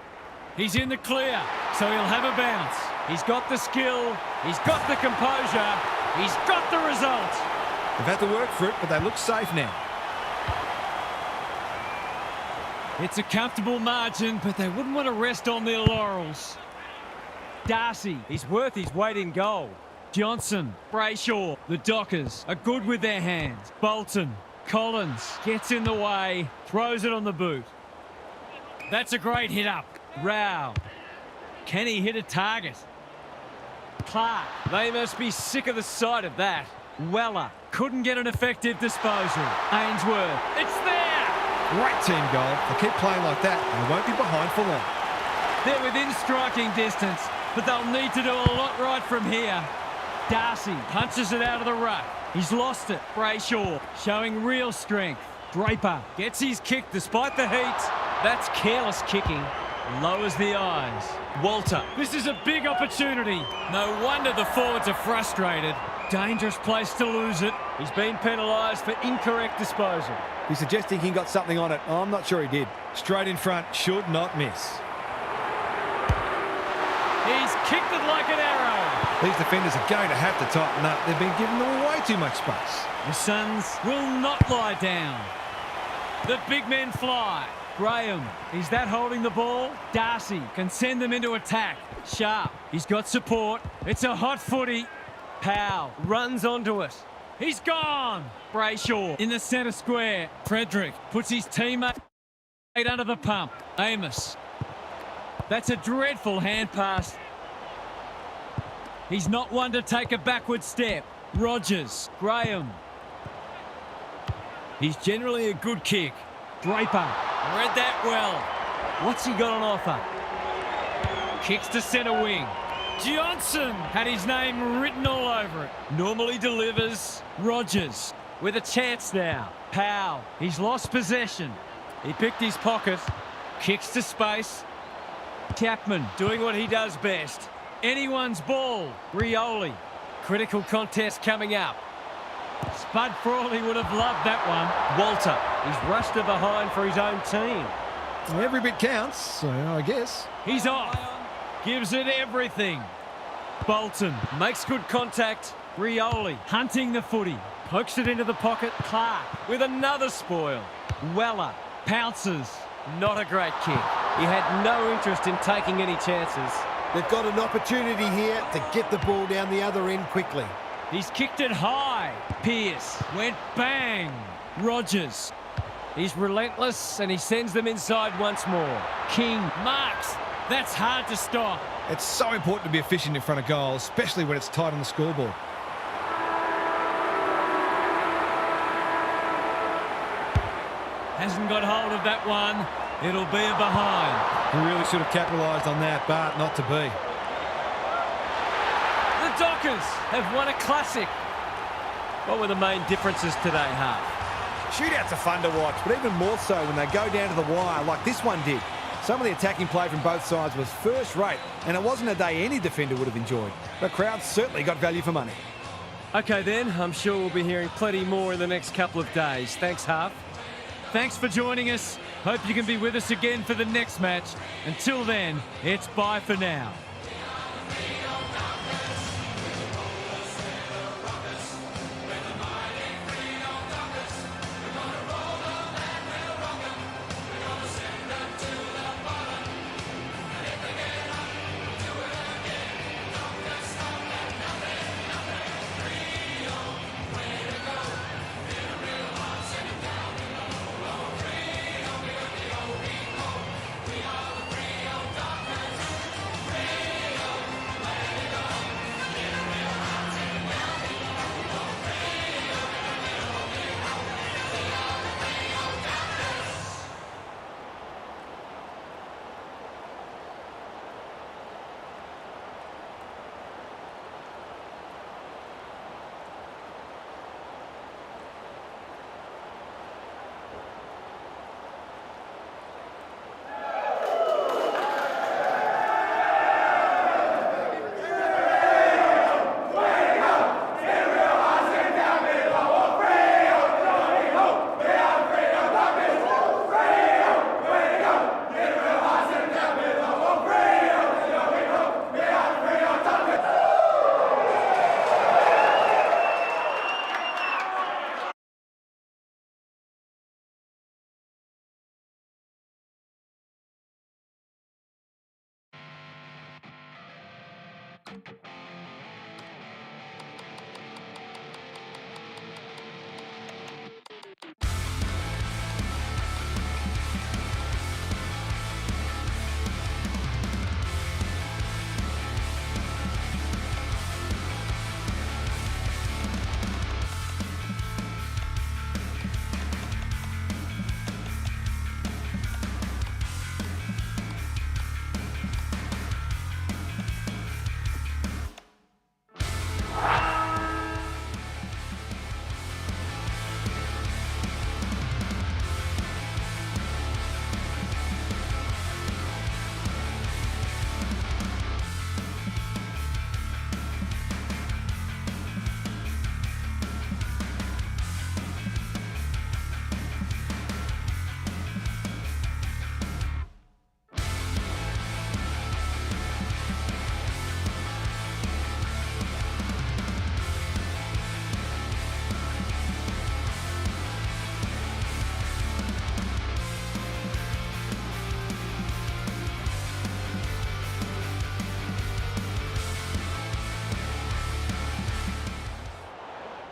He's in the clear, so he'll have a bounce. He's got the skill, he's got the composure, he's got the result. They've had to work for it, but they look safe now. It's a comfortable margin, but they wouldn't want to rest on their laurels. Darcy, he's worth his weight in gold. Johnson, Brayshaw, the Dockers are good with their hands. Bolton, Collins gets in the way, throws it on the boot. That's a great hit up. Rao, can he hit a target? Clark, they must be sick of the sight of that. Weller couldn't get an effective disposal. Ainsworth, it's there! Great team goal. They keep playing like that, and they won't be behind for long. They're within striking distance, but they'll need to do a lot right from here. Darcy punches it out of the ruck. He's lost it. Brayshaw showing real strength. Draper gets his kick despite the heat. That's careless kicking. Lowers the eyes. Walter, this is a big opportunity. No wonder the forwards are frustrated. Dangerous place to lose it. He's been penalised for incorrect disposal. He's suggesting he got something on it. I'm not sure he did. Straight in front, should not miss. He's kicked it like an arrow. These defenders are going to have to tighten up. They've been giving them way too much space. The Suns will not lie down. The big men fly. Graham, is that holding the ball? Darcy can send them into attack. Sharp, he's got support. It's a hot footy. Powell runs onto it. He's gone. Brayshaw in the centre square. Frederick puts his teammate under the pump. Amos. That's a dreadful hand pass. He's not one to take a backward step. Rogers. Graham. He's generally a good kick. Draper. Read that well. What's he got on offer? Kicks to centre wing. Johnson had his name written all over it. Normally delivers. Rogers. with a chance now. Powell, he's lost possession. He picked his pocket. Kicks to space. Chapman doing what he does best. Anyone's ball. Rioli. Critical contest coming up. Spud Frawley would have loved that one. Walter, he's rushed to behind for his own team. Every bit counts, so I guess. He's off. Gives it everything. Bolton Makes good contact. Rioli hunting the footy. Pokes it into the pocket. Clark With another spoil. Weller pounces. Not a great kick. He had no interest in taking any chances. They've got an opportunity here to get the ball down the other end quickly. He's kicked it high. Pearce went bang. Rogers. He's relentless and he sends them inside once more. King marks. That's hard to stop. It's so important to be efficient in front of goal, especially when it's tight on the scoreboard. Hasn't got hold of that one. It'll be a behind. He really should have capitalised on that, but not to be. The Dockers have won a classic. What were the main differences today, Hart? Shootouts are fun to watch, but even more so when they go down to the wire like this one did. Some of the attacking play from both sides was first rate, and it wasn't a day any defender would have enjoyed. The crowd certainly got value for money. Okay then, I'm sure we'll be hearing plenty more in the next couple of days. Thanks, Harv. Thanks for joining us. Hope you can be with us again for the next match. Until then, it's bye for now.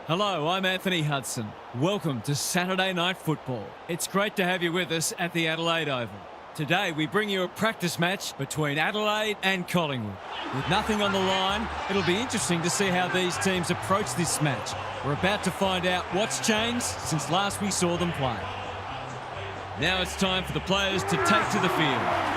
Hello, I'm Anthony Hudson. Welcome to Saturday Night Football. It's great to have you with us at the Adelaide Oval. Today we bring you a practice match between Adelaide and Collingwood. With nothing on the line, it'll be interesting to see how these teams approach this match. We're about to find out what's changed since last we saw them play. Now it's time for the players to take to the field.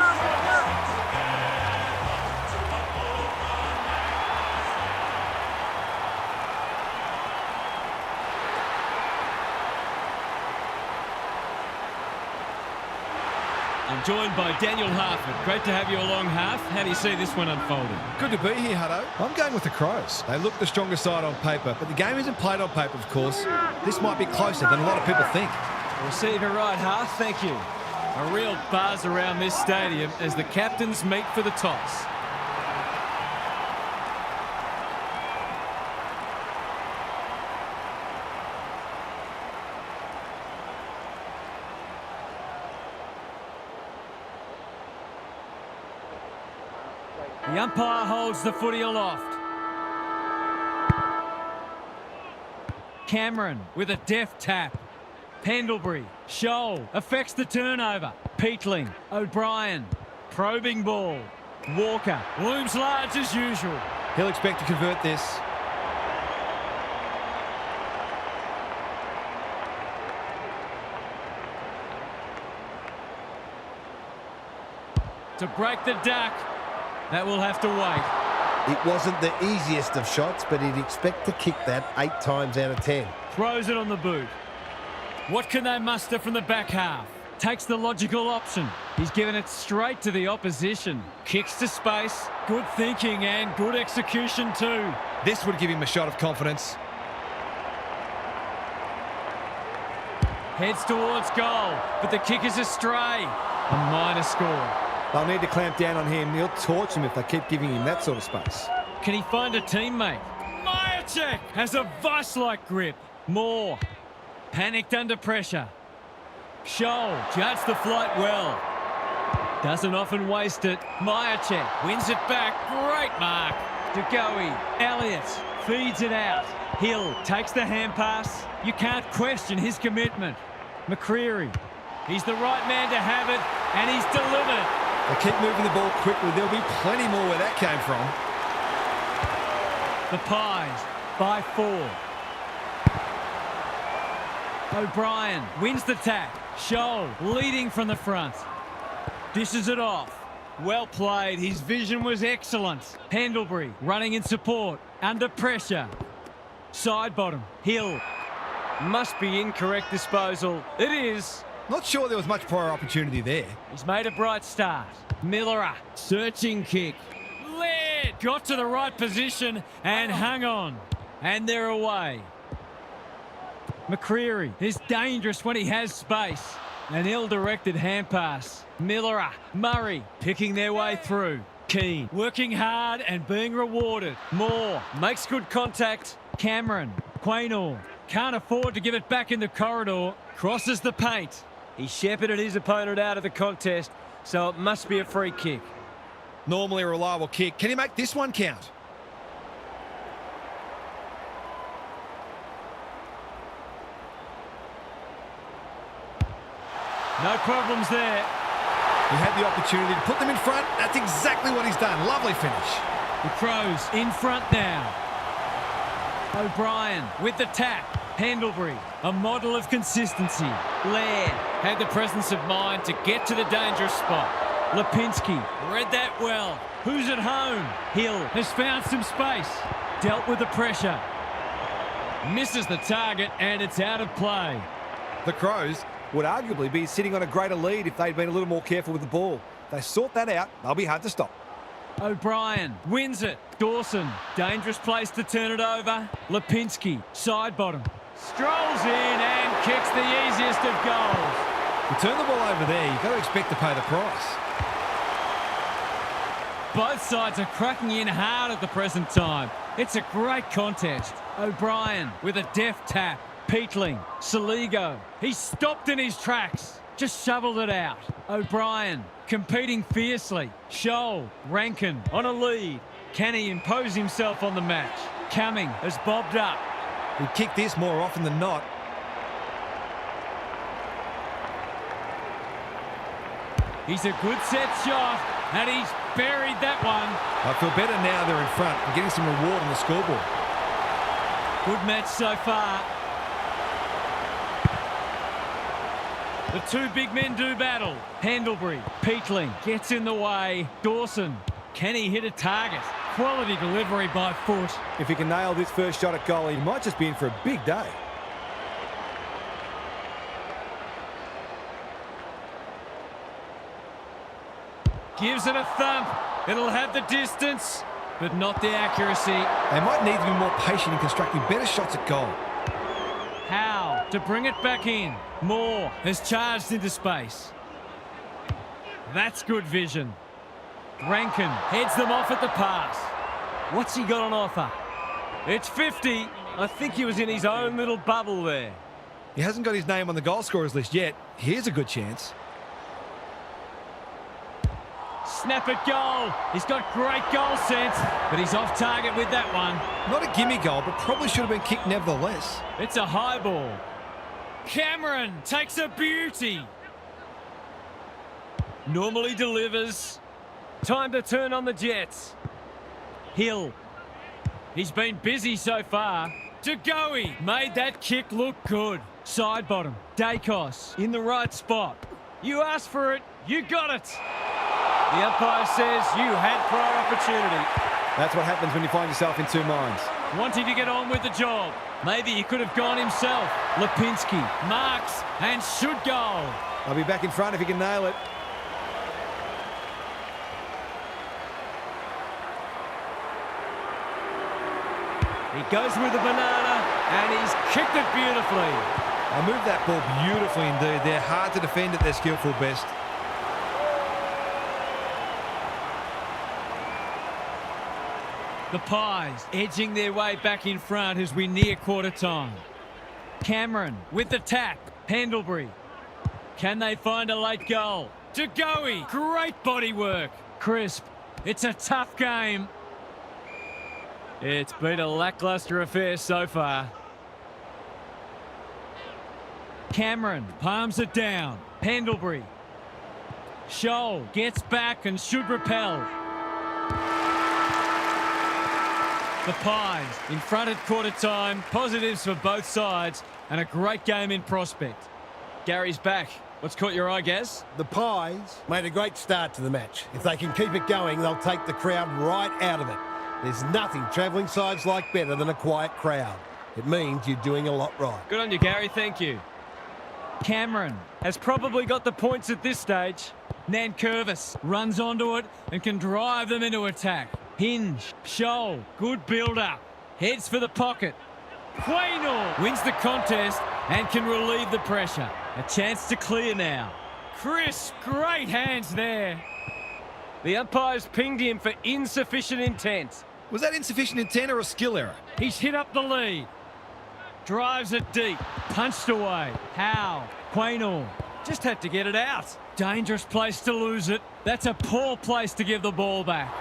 I'm joined by Daniel Harford. Great to have you along, Harf. How do you see this one unfolding? Good to be here, Hutto. I'm going with the Crows. They look the stronger side on paper, but the game isn't played on paper, of course. This might be closer than a lot of people think. Receiver right, Harf. Thank you. A real buzz around this stadium as the captains meet for the toss. The umpire holds the footy aloft. Cameron with a deft tap. Pendlebury, Scholl affects the turnover. Peatling, O'Brien, probing ball. Walker looms large as usual. He'll expect to convert this. To break the duck, that will have to wait. It wasn't the easiest of shots, but he'd expect to kick that 8 times out of 10. Throws it on the boot. What can they muster from the back half? Takes the logical option. He's given it straight to the opposition. Kicks to space. Good thinking and good execution too. This would give him a shot of confidence. Heads towards goal, but the kick is astray. A minor score. They'll need to clamp down on him. He'll torch them if they keep giving him that sort of space. Can he find a teammate? Myercheck has a vice-like grip. Moore. Panicked under pressure. Scholl judged the flight well. Doesn't often waste it. Myercheck wins it back. Great mark. De Goey. Elliott feeds it out. Hill takes the hand pass. You can't question his commitment. McCreary. He's the right man to have it, and he's delivered. They keep moving the ball quickly. There'll be plenty more where that came from. The Pies by 4. O'Brien wins the tack. Scholl leading from the front. Dishes it off. Well played. His vision was excellent. Pendlebury running in support. Under pressure. Side bottom. Hill. Must be incorrect disposal. It is. Not sure there was much prior opportunity there. He's made a bright start. Millerer. Searching kick. Led. Got to the right position and hung on. And they're away. McCreary is dangerous when he has space. An ill-directed hand pass. Millerer, Murray picking their way through. Keane working hard and being rewarded. Moore makes good contact. Cameron, Quaynor can't afford to give it back in the corridor. Crosses the paint. He shepherded his opponent out of the contest, so it must be a free kick. Normally a reliable kick. Can he make this one count? No problems there. He had the opportunity to put them in front. That's exactly what he's done. Lovely finish. The Crows in front now. O'Brien with the tap. Pendlebury, a model of consistency. Laird had the presence of mind to get to the dangerous spot. Lipinski read that well. Who's at home? Hill has found some space. Dealt with the pressure. Misses the target and it's out of play. The Crows would arguably be sitting on a greater lead if they'd been a little more careful with the ball. They sort that out, they'll be hard to stop. O'Brien wins it. Dawson, dangerous place to turn it over. Lipinski, side bottom. Strolls in and kicks the easiest of goals. You turn the ball over there, you've got to expect to pay the price. Both sides are cracking in hard at the present time. It's a great contest. O'Brien with a deft tap. Peatling, Saligo, he stopped in his tracks, just shoveled it out. O'Brien competing fiercely. Scholl, Rankin on a lead. Can he impose himself on the match? Cumming has bobbed up. He'd kick this more often than not. He's a good set shot, and he's buried that one. I feel better now they're in front and getting some reward on the scoreboard. Good match so far. The two big men do battle. Pendlebury, Peatling gets in the way. Dawson, can he hit a target? Quality delivery by foot. If he can nail this first shot at goal, he might just be in for a big day. Gives it a thump. It'll have the distance, but not the accuracy. They might need to be more patient in constructing better shots at goal. Howe to bring it back in. Moore has charged into space. That's good vision. Rankin heads them off at the pass. What's he got on offer? It's 50. I think he was in his own little bubble there. He hasn't got his name on the goal scorers list yet. Here's a good chance. Snap at goal. He's got great goal sense, but he's off target with that one. Not a gimme goal, but probably should have been kicked nevertheless. It's a high ball. Cameron takes a beauty. Normally delivers. Time to turn on the Jets. Hill. He's been busy so far. Jagoe made that kick look good. Side bottom. Dacos in the right spot. You asked for it, you got it. The umpire says you had prior opportunity. That's what happens when you find yourself in two minds. Wanting to get on with the job. Maybe he could have gone himself. Lipinski marks and should goal. I'll be back in front if he can nail it. He goes with the banana and he's kicked it beautifully. They moved that ball beautifully indeed. They're hard to defend at their skillful best. The Pies edging their way back in front as we near quarter time. Cameron with the tap. Pendlebury. Can they find a late goal? Jagoe, great body work. Crisp. It's a tough game. It's been a lacklustre affair so far. Cameron palms it down. Pendlebury. Scholl gets back and should repel. The Pies in front at quarter time. Positives for both sides and a great game in prospect. Gary's back. What's caught your eye, Gaz? The Pies made a great start to the match. If they can keep it going, they'll take the crowd right out of it. There's nothing travelling sides like better than a quiet crowd. It means you're doing a lot right. Good on you, Gary. Thank you. Cameron has probably got the points at this stage. Nankervis runs onto it and can drive them into attack. Hinge, Scholl, good build-up. Heads for the pocket. Quaynor wins the contest and can relieve the pressure. A chance to clear now. Chris, great hands there. The umpires pinged him for insufficient intent. Was that insufficient intent or a skill error? He's hit up the lead. Drives it deep. Punched away. Howe. Quaynor. Just had to get it out. Dangerous place to lose it. That's a poor place to give the ball back.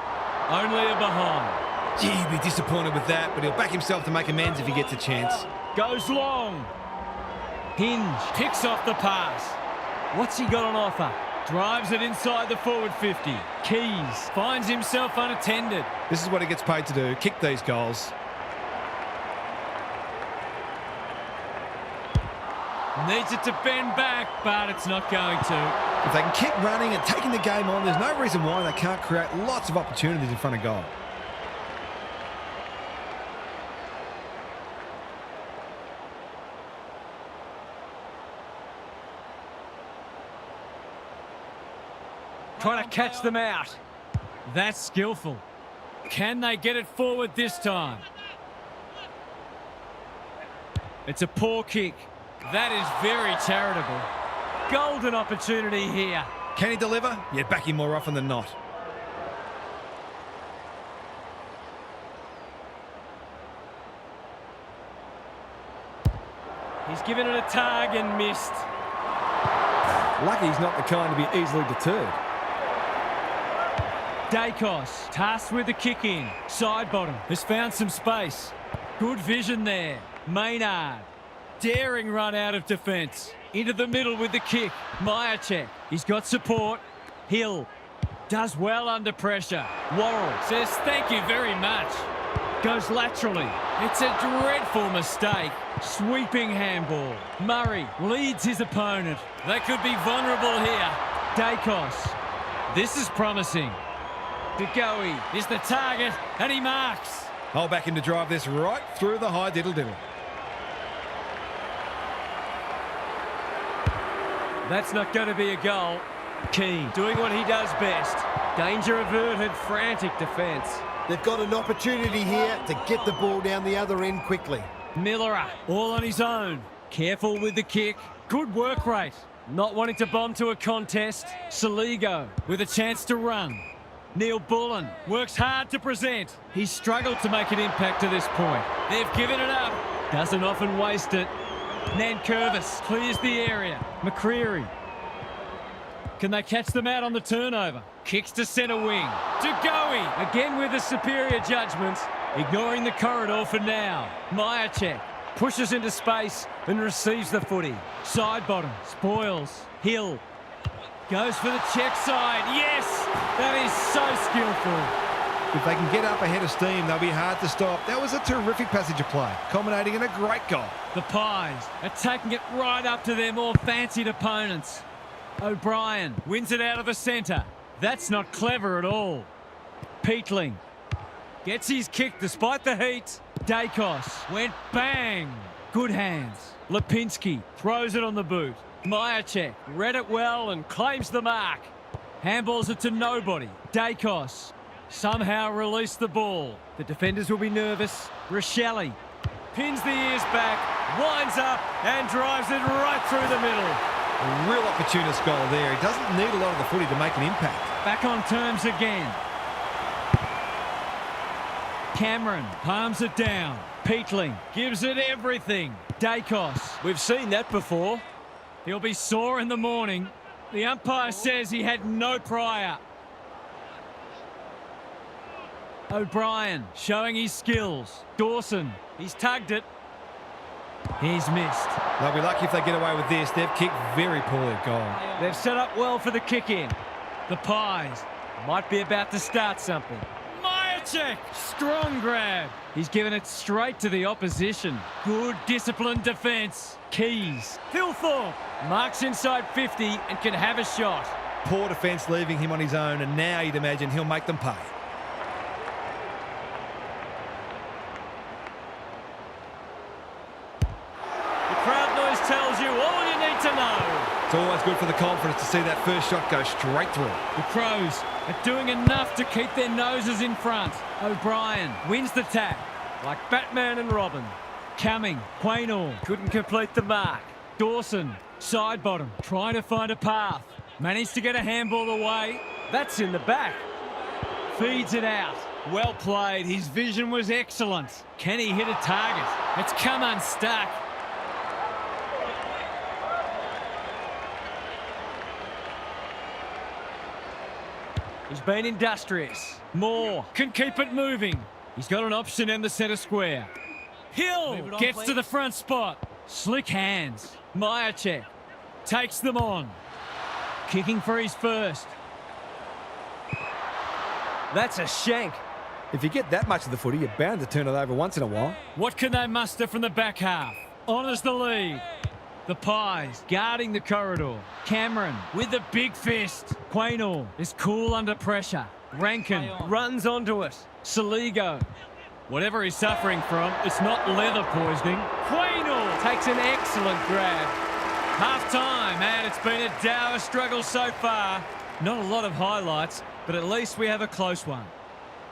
Only a behind. Gee, he'd be disappointed with that, but he'll back himself to make amends if he gets a chance. Goes long. Hinge picks off the pass. What's he got on offer? Drives it inside the forward 50. Keys finds himself unattended. This is what he gets paid to do, kick these goals. Needs it to bend back, but it's not going to. If they can keep running and taking the game on, there's no reason why they can't create lots of opportunities in front of goal. Trying to catch them out. That's skillful. Can they get it forward this time? It's a poor kick. That is very charitable. Golden opportunity here. Can he deliver? Yeah, back him more often than not. He's given it a tug and missed. Lucky he's not the kind to be easily deterred. Dacos, tasked with the kick in. Side bottom, has found some space. Good vision there. Maynard, daring run out of defence. Into the middle with the kick. Myercheck, he's got support. Hill, does well under pressure. Worrell says thank you very much. Goes laterally. It's a dreadful mistake. Sweeping handball. Murray leads his opponent. They could be vulnerable here. Dacos, this is promising. Jagoe is the target, and he marks. I'll back him to drive this right through the high diddle-diddle. That's not going to be a goal. Keane doing what he does best. Danger averted, frantic defence. They've got an opportunity here to get the ball down the other end quickly. Miller, all on his own. Careful with the kick. Good work rate. Not wanting to bomb to a contest. Saligo with a chance to run. Neil Bullen works hard to present. He's struggled to make an impact to this point. They've given it up. Doesn't often waste it. Nankervis clears the area. McCreary. Can they catch them out on the turnover? Kicks to centre wing. Dugowie again with a superior judgment. Ignoring the corridor for now. Myercheck pushes into space and receives the footy. Side bottom. Spoils. Hill. Goes for the check side. Yes! That is so skillful. If they can get up ahead of steam, they'll be hard to stop. That was a terrific passage of play, culminating in a great goal. The Pies are taking it right up to their more fancied opponents. O'Brien wins it out of the centre. That's not clever at all. Peatling gets his kick despite the heat. Dacos went bang. Good hands. Lipinski throws it on the boot. Myercheck read it well and claims the mark. Handballs it to nobody. Dacos somehow released the ball. The defenders will be nervous. Rochelle pins the ears back, winds up and drives it right through the middle. A real opportunist goal there. He doesn't need a lot of the footy to make an impact. Back on terms again. Cameron palms it down. Peatling gives it everything. Dacos. We've seen that before. He'll be sore in the morning. The umpire says he had no prior. O'Brien showing his skills. Dawson, he's tugged it. He's missed. They'll be lucky if they get away with this. They've kicked very poorly at goal. They've set up well for the kick-in. The Pies might be about to start something. Myercheck, strong grab. He's given it straight to the opposition. Good disciplined defence. Keys. Hilthorpe marks inside 50 and can have a shot. Poor defence leaving him on his own, and now you'd imagine he'll make them pay. Tells you all you need to know. It's always good for the confidence to see that first shot go straight through. The Crows are doing enough to keep their noses in front. O'Brien wins the tap. Like Batman and Robin. Cumming, Quaynor couldn't complete the mark. Dawson, side bottom, trying to find a path. Managed to get a handball away. That's in the back. Feeds it out. Well played. His vision was excellent. Can he hit a target? It's come unstuck. He's been industrious. Moore can keep it moving. He's got an option in the centre square. Hill gets to the front spot. Slick hands. Myercheck takes them on. Kicking for his first. That's a shank. If you get that much of the footy, you're bound to turn it over once in a while. What can they muster from the back half? Honours the lead. The Pies guarding the corridor. Cameron with the big fist. Quaynor is cool under pressure. Rankin runs onto it. Saligo. Whatever he's suffering from, it's not leather poisoning. Quaynor takes an excellent grab. Half time, and it's been a dour struggle so far. Not a lot of highlights, but at least we have a close one.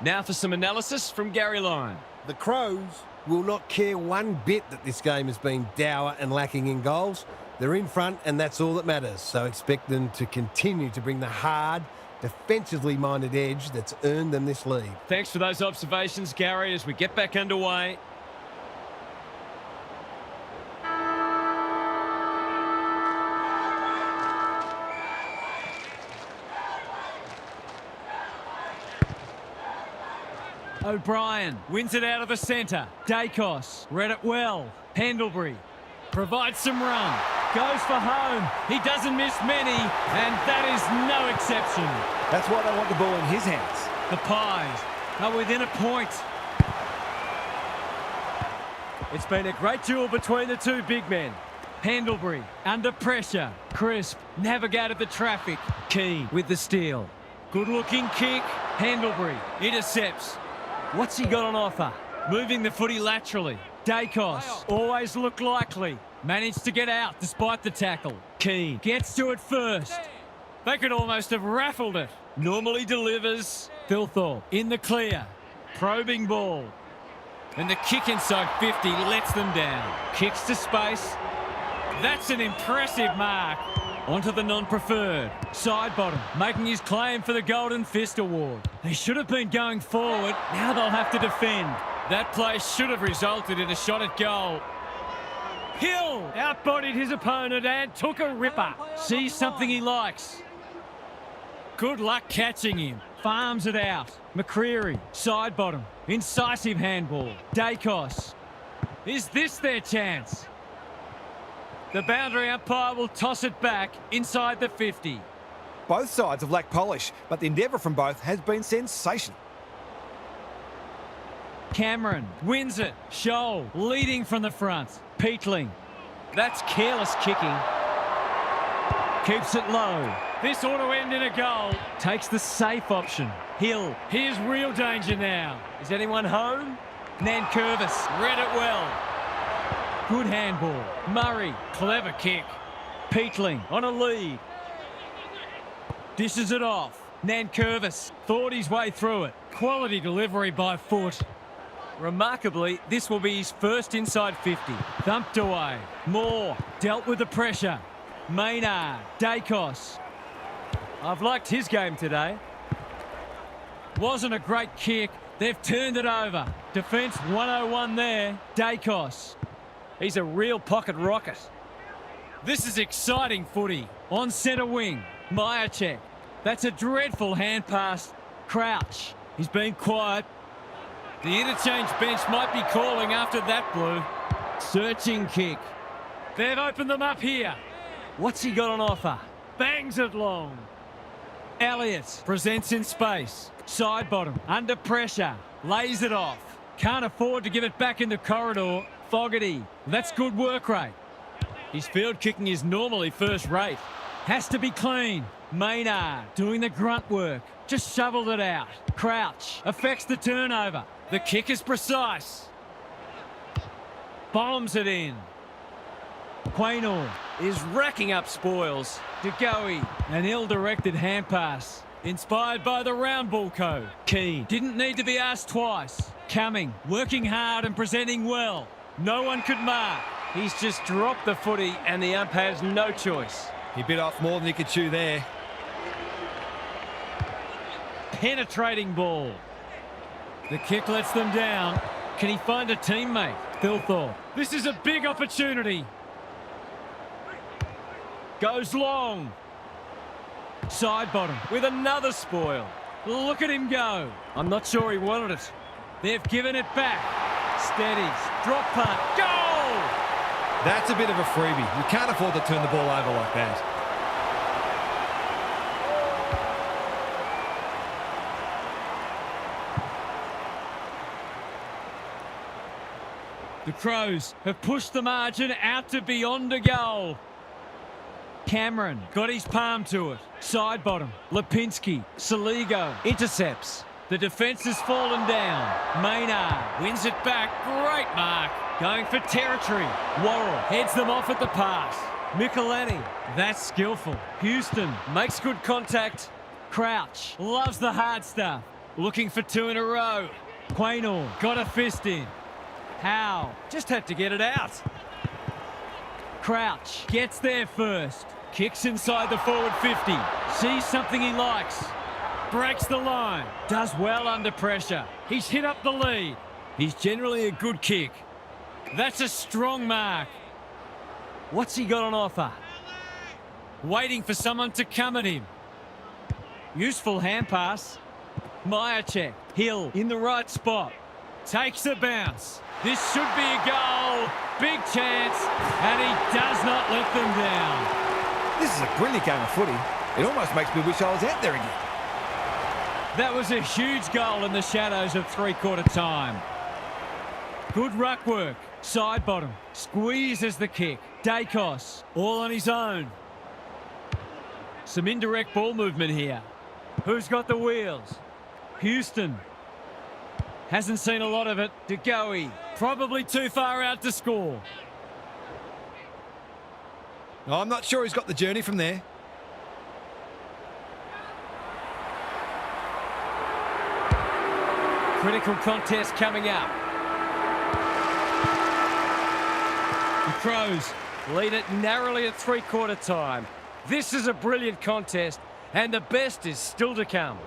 Now for some analysis from Gary Lyon. The Crows will not care one bit that this game has been dour and lacking in goals. They're in front, and that's all that matters. So expect them to continue to bring the hard, defensively minded edge that's earned them this lead. Thanks for those observations, Gary, as we get back underway. O'Brien wins it out of the centre. Dacos read it well. Pendlebury provides some run. Goes for home. He doesn't miss many, and that is no exception. That's why they want the ball in his hands. The Pies are within a point. It's been a great duel between the two big men. Pendlebury under pressure. Crisp navigated the traffic. Key with the steal. Good-looking kick. Pendlebury intercepts. What's he got on offer? Moving the footy laterally. Dacos always looked likely. Managed to get out despite the tackle. Keane gets to it first. They could almost have raffled it. Normally delivers. Thilthorpe in the clear. Probing ball. And the kick inside 50 lets them down. Kicks to space. That's an impressive mark. Onto the non-preferred. Side bottom, making his claim for the Golden Fist Award. They should have been going forward. Now they'll have to defend. That play should have resulted in a shot at goal. Hill outbodied his opponent and took a ripper. Sees something he likes. Good luck catching him. Farms it out. McCreary, side bottom. Incisive handball. Dacos. Is this their chance? The boundary umpire will toss it back inside the 50. Both sides have lacked polish, but the endeavour from both has been sensational. Cameron wins it. Scholl leading from the front. Peatling. That's careless kicking. Keeps it low. This ought to end in a goal. Takes the safe option. Hill. Here's real danger now. Is anyone home? Nankervis read it well. Good handball. Murray. Clever kick. Peatling on a lead. Dishes it off. Nankervis thought his way through it. Quality delivery by foot. Remarkably, this will be his first inside 50. Thumped away. Moore dealt with the pressure. Maynard. Dacos. I've liked his game today. Wasn't a great kick. They've turned it over. Defence 101 there. Dacos. He's a real pocket rocket. This is exciting footy. On centre wing. Myercheck. That's a dreadful hand pass. Crouch. He's been quiet. The interchange bench might be calling after that blue. Searching kick. They've opened them up here. What's he got on offer? Bangs it long. Elliott presents in space. Side bottom. Under pressure. Lays it off. Can't afford to give it back in the corridor. Fogarty. That's good work rate. His field kicking is normally first rate. Has to be clean. Maynard doing the grunt work. Just shoveled it out. Crouch affects the turnover. The kick is precise. Bombs it in. Quaynor is racking up spoils. De Goey, an ill-directed hand pass. Inspired by the round ball code. Keane didn't need to be asked twice. Cumming, working hard and presenting well. No one could mark. He's just dropped the footy and the ump has no choice. He bit off more than he could chew there. Penetrating ball. The kick lets them down. Can he find a teammate? Thilthorpe. This is a big opportunity. Goes long. Side bottom with another spoil. Look at him go. I'm not sure he wanted it. They've given it back. Steadies. Drop punt. Goal! That's a bit of a freebie. You can't afford to turn the ball over like that. The Crows have pushed the margin out to beyond a goal. Cameron got his palm to it. Side bottom. Lipinski. Saligo intercepts. The defence has fallen down. Maynard wins it back. Great mark. Going for territory. Worrell heads them off at the pass. Michelini. That's skillful. Houston makes good contact. Crouch loves the hard stuff. Looking for two in a row. Quaynor got a fist in. Howe just had to get it out. Crouch gets there first. Kicks inside the forward 50. Sees something he likes. Breaks the line. Does well under pressure. He's hit up the lead. He's generally a good kick. That's a strong mark. What's he got on offer? Waiting for someone to come at him. Useful hand pass. Myercheck. Hill in the right spot. Takes a bounce. This should be a goal. Big chance. And he does not let them down. This is a brilliant game of footy. It almost makes me wish I was out there again. That was a huge goal in the shadows of three-quarter time. Good ruck work. Side bottom. Squeezes the kick. Dacos all on his own. Some indirect ball movement here. Who's got the wheels? Houston. Hasn't seen a lot of it. De Goey. Probably too far out to score. I'm not sure he's got the journey from there. Critical contest coming up. The Crows lead it narrowly at three-quarter time. This is a brilliant contest, and the best is still to come.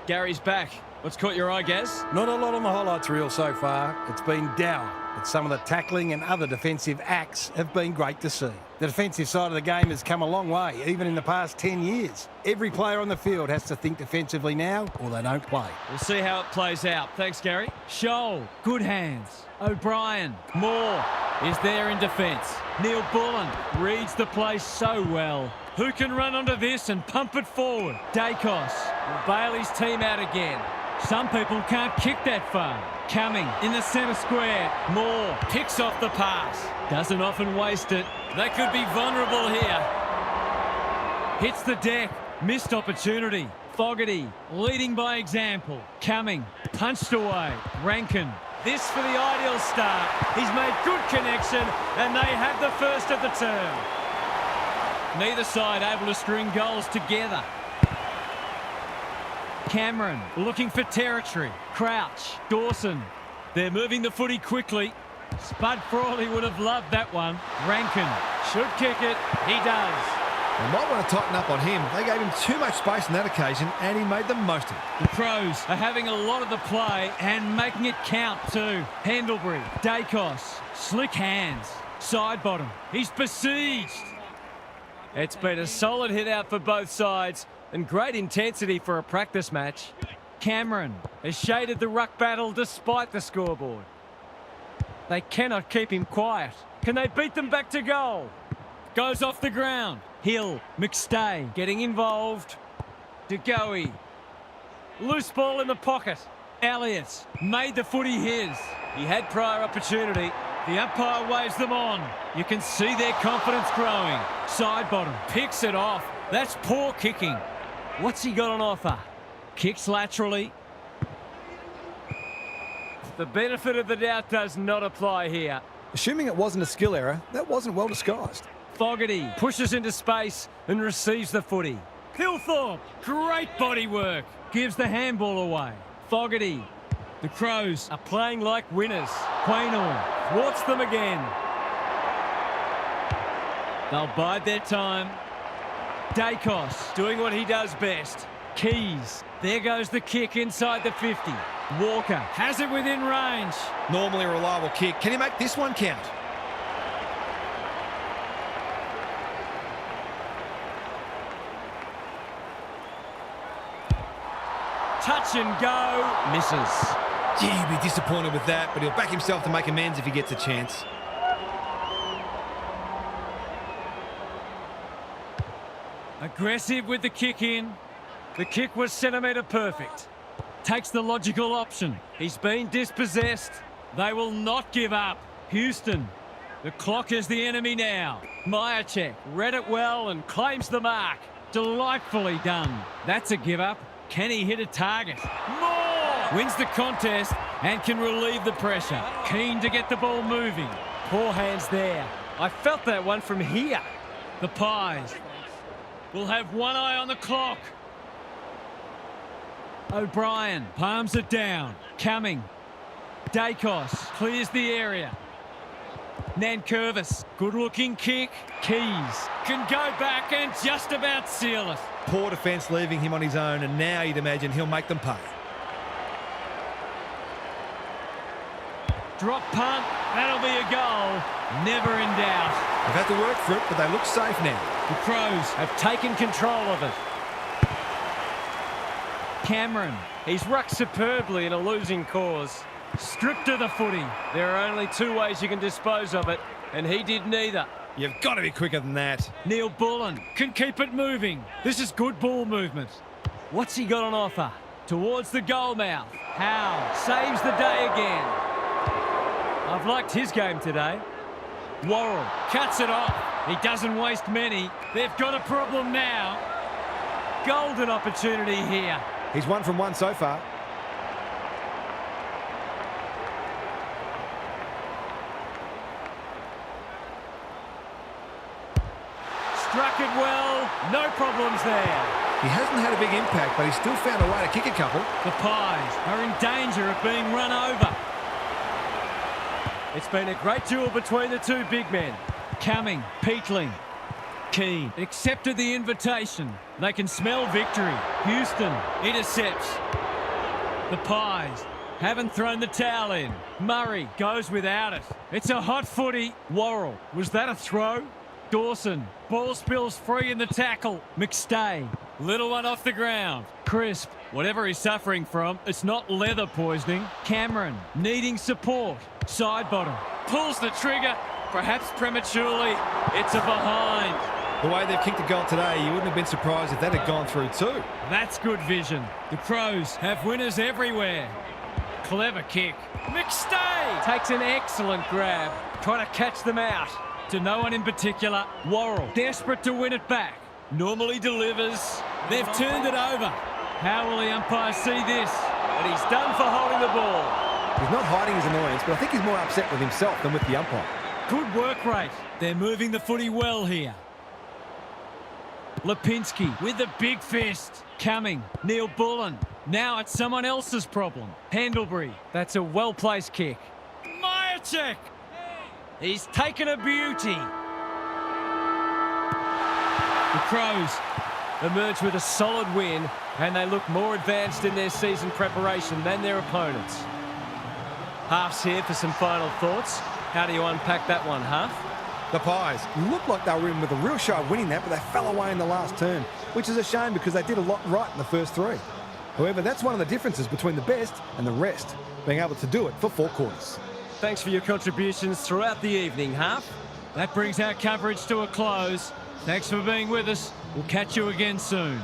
Gary's back. What's caught your eye, Gaz? Not a lot on the highlights reel so far. It's been dour, but some of the tackling and other defensive acts have been great to see. The defensive side of the game has come a long way, even in the past 10 years. Every player on the field has to think defensively now, or they don't play. We'll see how it plays out. Thanks, Gary. Shoal, good hands. O'Brien, Moore is there in defence. Neil Bullen reads the play so well. Who can run onto this and pump it forward? Dacos will bail his team out again. Some people can't kick that far. Coming in the centre square. Moore picks off the pass. Doesn't often waste it. They could be vulnerable here. Hits the deck. Missed opportunity. Fogarty leading by example. Coming. Punched away. Rankin. This for the ideal start. He's made good connection and they have the first of the term. Neither side able to string goals together. Cameron looking for territory. Crouch. Dawson. They're moving the footy quickly. Spud Frawley would have loved that one. Rankin should kick it. He does. They might want to tighten up on him. They gave him too much space on that occasion and he made the most of it. The Crows are having a lot of the play and making it count too. Pendlebury. Dacos. Slick hands. Side bottom. He's besieged. It's been a solid hit out for both sides and great intensity for a practice match. Cameron has shaded the ruck battle despite the scoreboard. They cannot keep him quiet. Can they beat them back to goal? Goes off the ground. Hill, McStay getting involved. DeGoey. Loose ball in the pocket. Elliott made the footy his. He had prior opportunity. The umpire waves them on. You can see their confidence growing. Side bottom picks it off. That's poor kicking. What's he got on offer? Kicks laterally. The benefit of the doubt does not apply here. Assuming it wasn't a skill error, that wasn't well disguised. Fogarty pushes into space and receives the footy. Hilthorpe, great body work. Gives the handball away. Fogarty. The Crows are playing like winners. Quaynor thwarts them again. They'll bide their time. Dacos doing what he does best. Keys. There goes the kick inside the 50. Walker has it within range. Normally a reliable kick. Can he make this one count? Touch and go. Misses. Gee, he'll be disappointed with that, but he'll back himself to make amends if he gets a chance. Aggressive with the kick in. The kick was centimetre perfect. Takes the logical option. He's been dispossessed. They will not give up. Houston. The clock is the enemy now. Myercheck read it well and claims the mark. Delightfully done. That's a give up. Can he hit a target? More! Wins the contest and can relieve the pressure. Keen to get the ball moving. Poor hands there. I felt that one from here. The Pies will have one eye on the clock. O'Brien palms it down. Coming. Dacos clears the area. Nankervis, good-looking kick. Keys can go back and just about seal it. Poor defence leaving him on his own, and now you'd imagine he'll make them pay. Drop punt, that'll be a goal. Never in doubt. They've had to work for it, but they look safe now. The Crows have taken control of it. Cameron, He's rucked superbly in a losing cause. stripped of the footy. There are only two ways you can dispose of it, and he did neither. You've got to be quicker than that. Neil Bullen can keep it moving. This is good ball movement. What's he got on offer? Towards the goal mouth. Howe saves the day again. I've liked his game today. Worrell cuts it off. He doesn't waste many. They've got a problem now. Golden opportunity here. He's 1 from 1 so far. Struck it well. No problems there. He hasn't had a big impact, but he's still found a way to kick a couple. The Pies are in danger of being run over. It's been a great duel between the two big men. Cumming, Peatling, Keane accepted the invitation. They can smell victory. Houston intercepts. The Pies haven't thrown the towel in. Murray goes without it. It's a hot footy. Worrell, was that a throw? Dawson, ball spills free in the tackle. McStay, little one off the ground. Crisp, whatever he's suffering from, it's not leather poisoning. Cameron, needing support. Sidebottom, pulls the trigger, perhaps prematurely. It's a behind. The way they've kicked a goal today, you wouldn't have been surprised if that had gone through too. That's good vision. The Crows have winners everywhere. Clever kick. McStay Takes an excellent grab, trying to catch them out. to no one in particular. Worrell desperate to win it back. Normally delivers. They've turned it over. How will the umpire see this? And he's done for holding the ball. He's not hiding his annoyance, but I think he's more upset with himself than with the umpire. Good work rate. They're moving the footy well here. Lipinski with the big fist. Cumming. Neil Bullen. Now it's someone else's problem. Pendlebury. That's a well-placed kick. Myercheck. He's taken a beauty. The Crows emerge with a solid win, and they look more advanced in their season preparation than their opponents. Half's here for some final thoughts. How do you unpack that one, Half? The Pies looked like they were in with a real show of winning that, but they fell away in the last turn, which is a shame because they did a lot right in the first three. However, that's one of the differences between the best and the rest, being able to do it for 4 quarters. Thanks for your contributions throughout the evening, Half. That brings our coverage to a close. Thanks for being with us. We'll catch you again soon.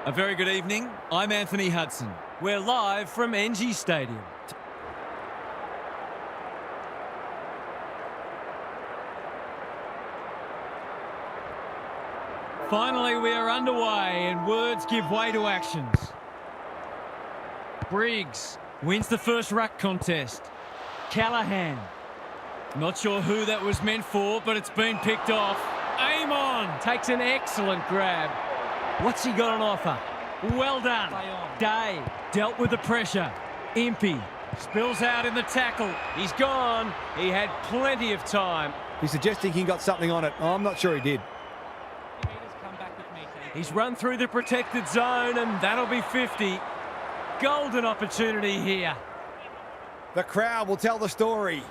A very good evening. I'm Anthony Hudson. We're live from NG Stadium. Finally, we are underway and words give way to actions. Briggs wins the first ruck contest. Callahan. Not sure who that was meant for, but it's been picked off. Amon takes an excellent grab. What's he got on offer? Well done. Day dealt with the pressure. Impey spills out in the tackle. He's gone. He had plenty of time. He's suggesting he got something on it. I'm not sure he did. He's run through the protected zone, and that'll be 50. Golden opportunity here. The crowd will tell the story.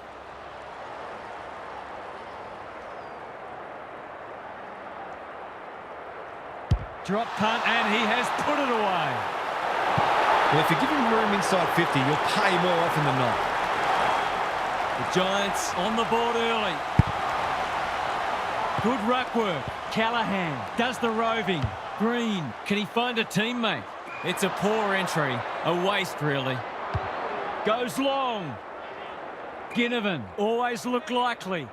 Drop punt, and he has put it away. Well, if you give him room inside 50, you'll pay more often than not. The Giants on the board early. Good ruck work. Callahan does the roving. Green, can he find a teammate? It's a poor entry. A waste, really. Goes long. Ginnivan always looked likely.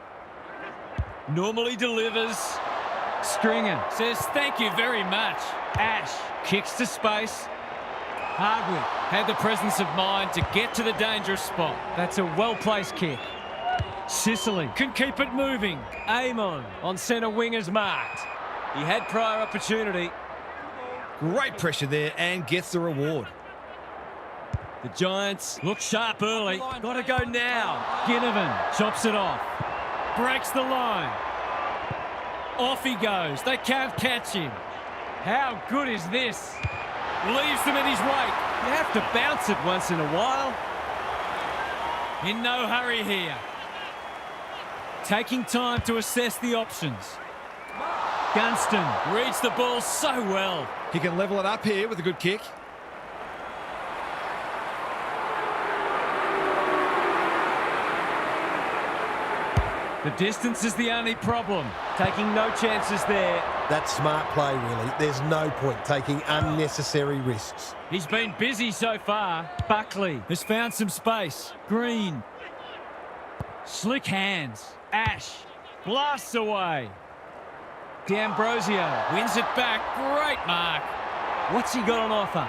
Normally delivers. Stringer says thank you very much. Ash kicks to space. Hardwick had the presence of mind to get to the dangerous spot. That's a well-placed kick. Sicily can keep it moving. Amon on centre wing is marked. He had prior opportunity. Great pressure there and gets the reward. The Giants look sharp early. Got to go now. Ginnivan chops it off. Breaks the line. Off he goes. They can't catch him. How good is this? Leaves them in his wake. You have to bounce it once in a while. In no hurry here. Taking time to assess the options. Gunston reads the ball so well. He can level it up here with a good kick. The distance is the only problem. Taking no chances there. That's smart play, really. There's no point taking unnecessary risks. He's been busy so far. Buckley has found some space. Green. Slick hands. Ash blasts away. D'Ambrosio wins it back. Great mark. What's he got on offer?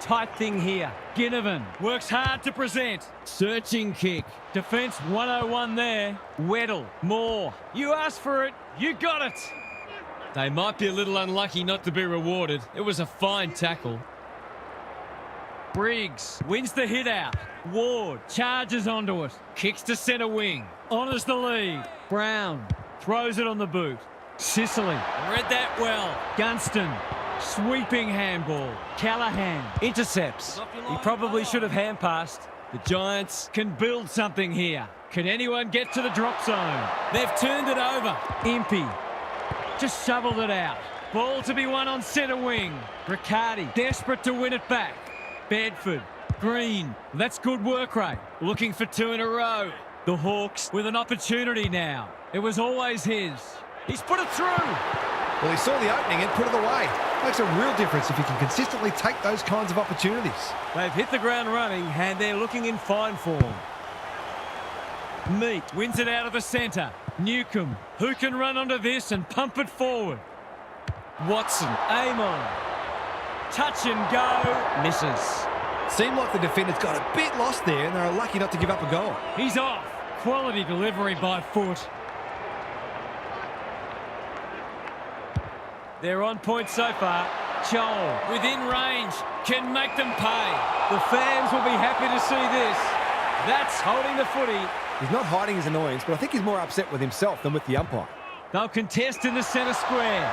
Tight thing here. Ginnivan works hard to present. Searching kick. Defence 101 there. Weddle. More. You asked for it. You got it. They might be a little unlucky not to be rewarded. It was a fine tackle. Briggs wins the hit out. Ward charges onto it. Kicks to centre wing. Honours the lead. Brown throws it on the boot. Sicily read that well. Gunston. Sweeping handball. Callahan intercepts. He probably should have hand passed. The Giants can build something here. Can anyone get to the drop zone? They've turned it over. Impey just shoveled it out. Ball to be won on centre wing. Riccardi desperate to win it back. Bedford. Green. That's good work rate. Looking for two in a row. The Hawks with an opportunity now. It was always his. He's put it through. Well, he saw the opening and put it away. Makes a real difference if you can consistently take those kinds of opportunities. They've hit the ground running and they're looking in fine form. Meat wins it out of the centre. Newcomb, who can run onto this and pump it forward? Watson, Amon. Touch and go. Misses. Seemed like the defenders got a bit lost there and they were lucky not to give up a goal. He's off. Quality delivery by foot. They're on point so far. Joel, within range, can make them pay. The fans will be happy to see this. That's holding the footy. He's not hiding his annoyance, but I think he's more upset with himself than with the umpire. They'll contest in the centre square.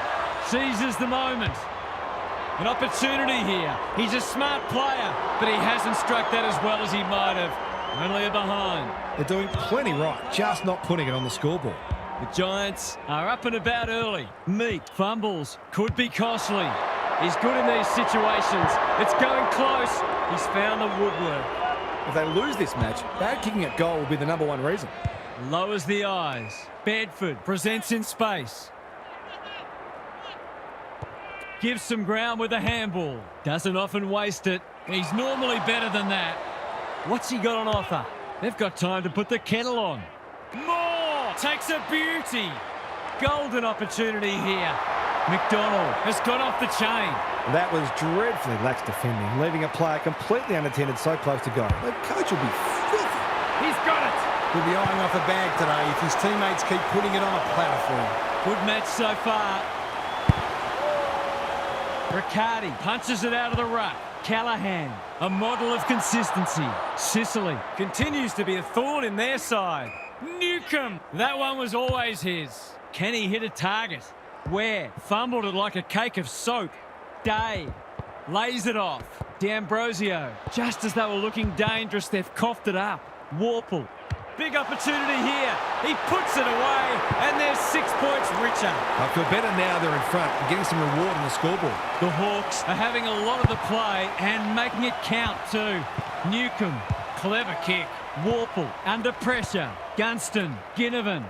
Seizes the moment. An opportunity here. He's a smart player, but he hasn't struck that as well as he might have. Only a behind. They're doing plenty right, just not putting it on the scoreboard. The Giants are up and about early. Meek fumbles. Could be costly. He's good in these situations. It's going close. He's found the woodwork. If they lose this match, bad kicking at goal will be the #1 reason. Lowers the eyes. Bedford presents in space. Gives some ground with a handball. Doesn't often waste it. He's normally better than that. What's he got on offer? They've got time to put the kettle on. More! takes a beauty. Golden opportunity here. McDonald has got off the chain. That was dreadfully lax defending, leaving a player completely unattended so close to goal. The coach will be filthy. He's got it. He'll be eyeing off a bag today if his teammates keep putting it on a platter for him. Good match so far. Riccardi punches it out of the ruck. Callahan, a model of consistency. Sicily continues to be a thorn in their side. Newcomb, that one was always his. Can he hit a target? Ware fumbled it like a cake of soap. Day lays it off. D'Ambrosio, just as they were looking dangerous, they've coughed it up. Warple, big opportunity here. He puts it away, and they're 6 points richer. I feel better now they're in front and getting some reward on the scoreboard. The Hawks are having a lot of the play and making it count too. Newcomb, clever kick. Warple, under pressure. Gunston, Ginnivan,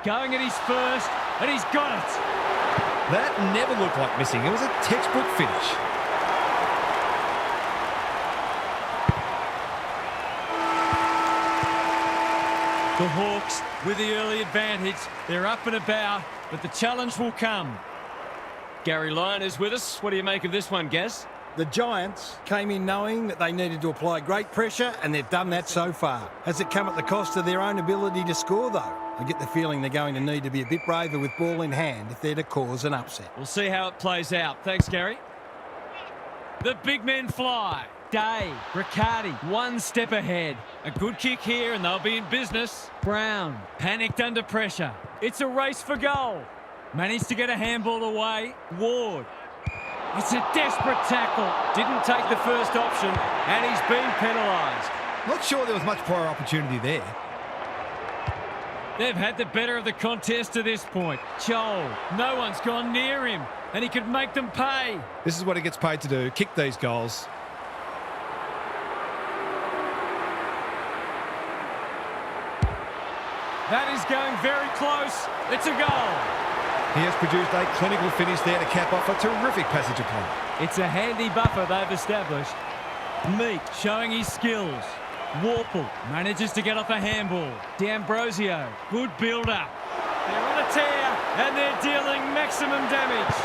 going at his first, and he's got it. That never looked like missing. It was a textbook finish. The Hawks with the early advantage. They're up and about, but the challenge will come. Gary Lyon is with us. What do you make of this one, Gaz? The Giants came in knowing that they needed to apply great pressure, and they've done that so far. Has it come at the cost of their own ability to score, though? I get the feeling they're going to need to be a bit braver with ball in hand if they're to cause an upset. We'll see how it plays out. Thanks, Gary. The big men fly. Day, Riccardi, one step ahead. A good kick here and they'll be in business. Brown, panicked under pressure. It's a race for goal. Managed to get a handball away. Ward. It's a desperate tackle. Didn't take the first option and he's been penalised. Not sure there was much prior opportunity there. They've had the better of the contest to this point. Joel, no one's gone near him and he could make them pay. This is what he gets paid to do, kick these goals. That is going very close. It's a goal. He has produced a clinical finish there to cap off a terrific passage of play. It's a handy buffer they've established. Meek showing his skills. Warple manages to get off a handball. D'Ambrosio, good build-up. They're on a tear and they're dealing maximum damage.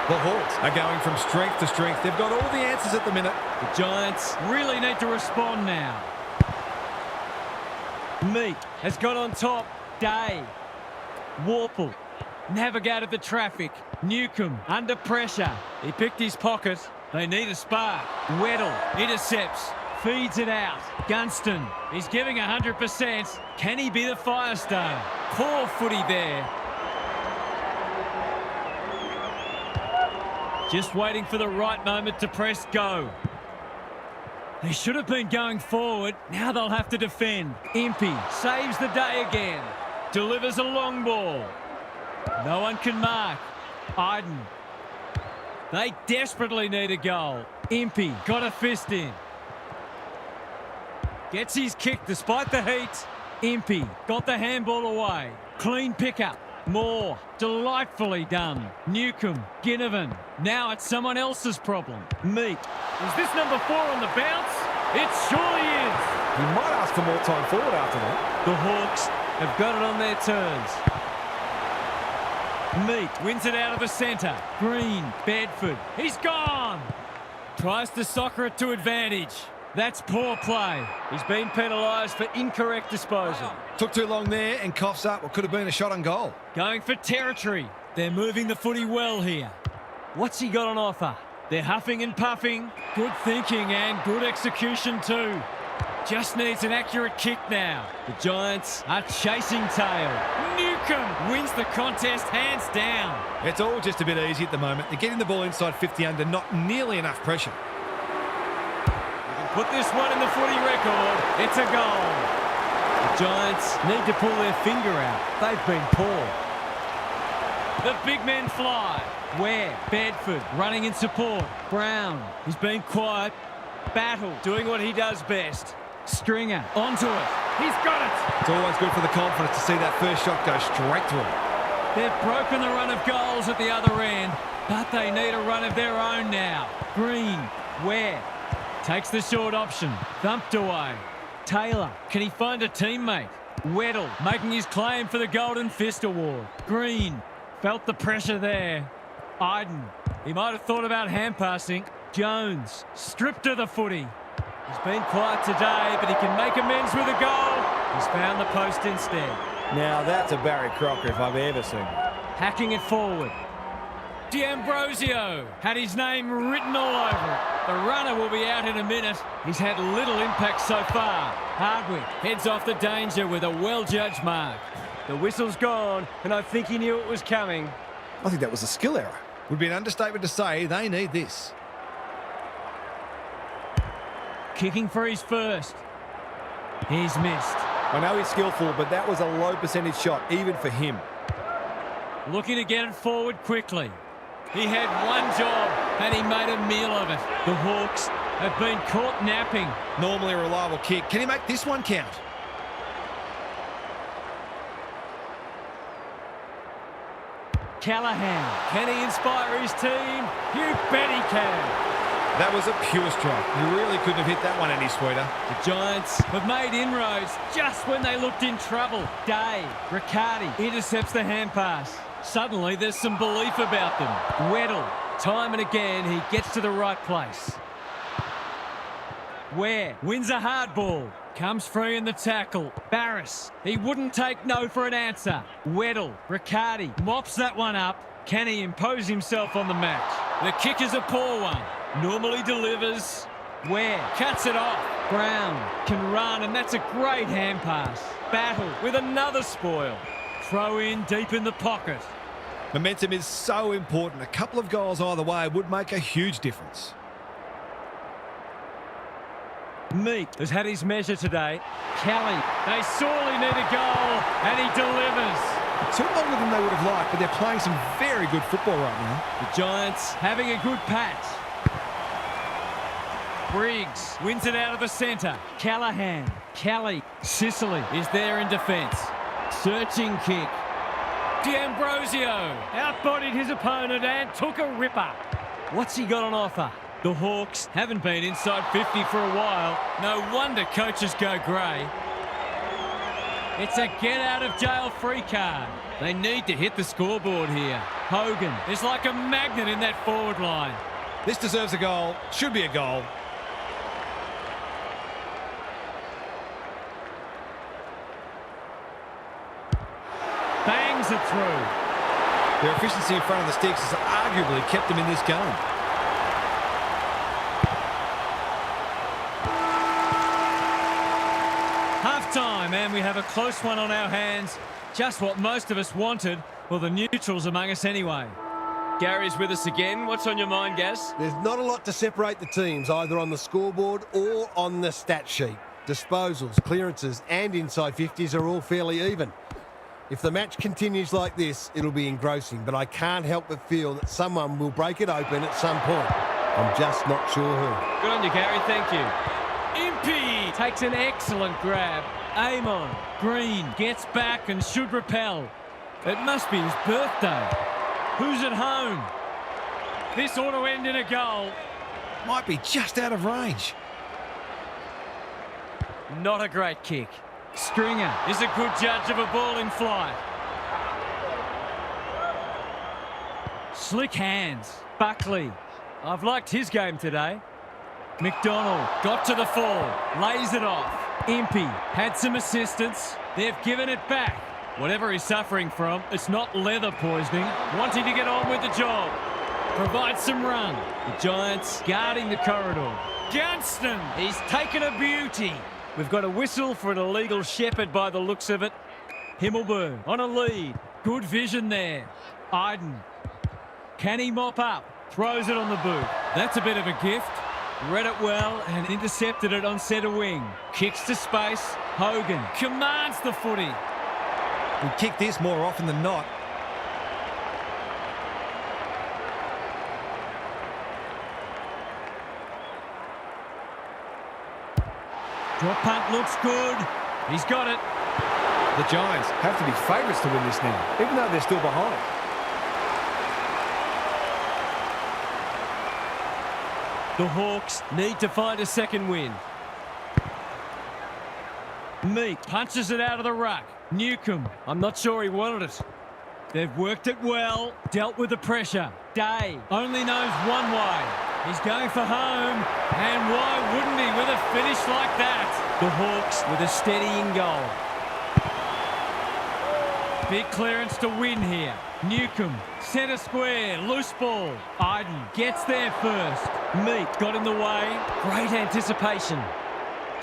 The Hawks are going from strength to strength. They've got all the answers at the minute. The Giants really need to respond now. Meek has got on top. Day. Warple navigated the traffic. Newcomb under pressure. He picked his pocket. They need a spark. Weddle intercepts. Feeds it out. Gunston, he's giving 100%. Can he be the Firestone? Poor footy there. Just waiting for the right moment to press go. They should have been going forward. Now they'll have to defend. Impey saves the day again. Delivers a long ball. No one can mark. Iden. They desperately need a goal. Impey got a fist in. Gets his kick despite the heat. Impey got the handball away. Clean pickup. Moore, delightfully done. Newcomb, Ginnivan. Now it's someone else's problem. Meek. Is this number 4 on the bounce? It surely is. He might ask for more time forward after that. The Hawks have got it on their turns. Meek wins it out of the centre. Green, Bedford. He's gone. Tries to soccer it to advantage. That's poor play. He's been penalised for incorrect disposal. Took too long there and coughs up what could have been a shot on goal. Going for territory. They're moving the footy well here. What's he got on offer? They're huffing and puffing. Good thinking and good execution too. Just needs an accurate kick now. The Giants are chasing tail. Newcomb wins the contest hands down. It's all just a bit easy at the moment. They're getting the ball inside 50 under, not nearly enough pressure. Put this one in the footy record. It's a goal. The Giants need to pull their finger out. They've been poor. The big men fly. Ware, Bedford running in support. Brown, he's been quiet. Battle doing what he does best. Stringer onto it. He's got it. It's always good for the confidence to see that first shot go straight through. They've broken the run of goals at the other end, but they need a run of their own now. Green, Ware. Takes the short option. Thumped away. Taylor, can he find a teammate? Weddle making his claim for the Golden Fist Award. Green felt the pressure there. Iden, he might have thought about hand passing. Jones stripped of the footy. He's been quiet today, but he can make amends with a goal. He's found the post instead. Now that's a Barry Crocker if I've ever seen it. Hacking it forward. D'Ambrosio had his name written all over it. The runner will be out in a minute. He's had little impact so far. Hardwick heads off the danger with a well-judged mark. The whistle's gone, and I think he knew it was coming. I think that was a skill error. Would be an understatement to say they need this. Kicking for his first. He's missed. I know he's skillful, but that was a low percentage shot, even for him. Looking to get it forward quickly. He had one job, and he made a meal of it. The Hawks have been caught napping. Normally a reliable kick. Can he make this one count? Callahan, can he inspire his team? You bet he can. That was a pure strike. You really couldn't have hit that one any sweeter. The Giants have made inroads just when they looked in trouble. Day, Riccardi intercepts the hand pass. Suddenly there's some belief about them. Weddle, time and again he gets to the right place. Ware wins a hard ball. Comes free in the tackle. Barris, he wouldn't take no for an answer. Weddle, Riccardi mops that one up. Can he impose himself on the match? The kick is a poor one. Normally delivers. Ware cuts it off. Brown can run, and that's a great hand pass. Battle with another spoil. Throw in deep in the pocket. Momentum is so important. A couple of goals either way would make a huge difference. Meek has had his measure today. Kelly, they sorely need a goal, and he delivers. It took longer than they would have liked, but they're playing some very good football right now. The Giants having a good patch. Briggs wins it out of the centre. Callahan, Kelly, Sicily is there in defence. Searching kick. D'Ambrosio outbodied his opponent and took a ripper. What's he got on offer? The Hawks haven't been inside 50 for a while. No wonder coaches go grey. It's a get-out-of-jail free card. They need to hit the scoreboard here. Hogan is like a magnet in that forward line. This deserves a goal. Should be a goal. Bangs it through. Their efficiency in front of the sticks has arguably kept them in this game. Half-time, and we have a close one on our hands. Just what most of us wanted. Well, the neutrals among us anyway. Gary's with us again. What's on your mind, Gaz? There's not a lot to separate the teams, either on the scoreboard or on the stat sheet. Disposals, clearances and inside 50s are all fairly even. If the match continues like this, it'll be engrossing, but I can't help but feel that someone will break it open at some point. I'm just not sure who. Good on you, Gary. Thank you. Impey takes an excellent grab. Amon, Green gets back and should repel. It must be his birthday. Who's at home? This ought to end in a goal. Might be just out of range. Not a great kick. Stringer is a good judge of a ball in flight. Slick hands. Buckley. I've liked his game today. McDonald got to the fall. Lays it off. Impey had some assistance. They've given it back. Whatever he's suffering from, it's not leather poisoning. Wanting to get on with the job. Provides some run. The Giants guarding the corridor. Gunston, he's taken a beauty. We've got a whistle for an illegal shepherd by the looks of it. Himmelberg on a lead. Good vision there. Iden. Can he mop up? Throws it on the boot. That's a bit of a gift. Read it well and intercepted it on centre wing. Kicks to space. Hogan commands the footy. We kick this more often than not. Drop punt looks good. He's got it. The Giants have to be favourites to win this now, even though they're still behind. The Hawks need to find a second win. Meat punches it out of the ruck. Newcomb, I'm not sure he wanted it. They've worked it well, dealt with the pressure. Day only knows one way. He's going for home, and why wouldn't he with a finish like that? The Hawks with a steadying goal. Big clearance to win here. Newcomb, centre square, loose ball. Iden gets there first. Meat got in the way. Great anticipation.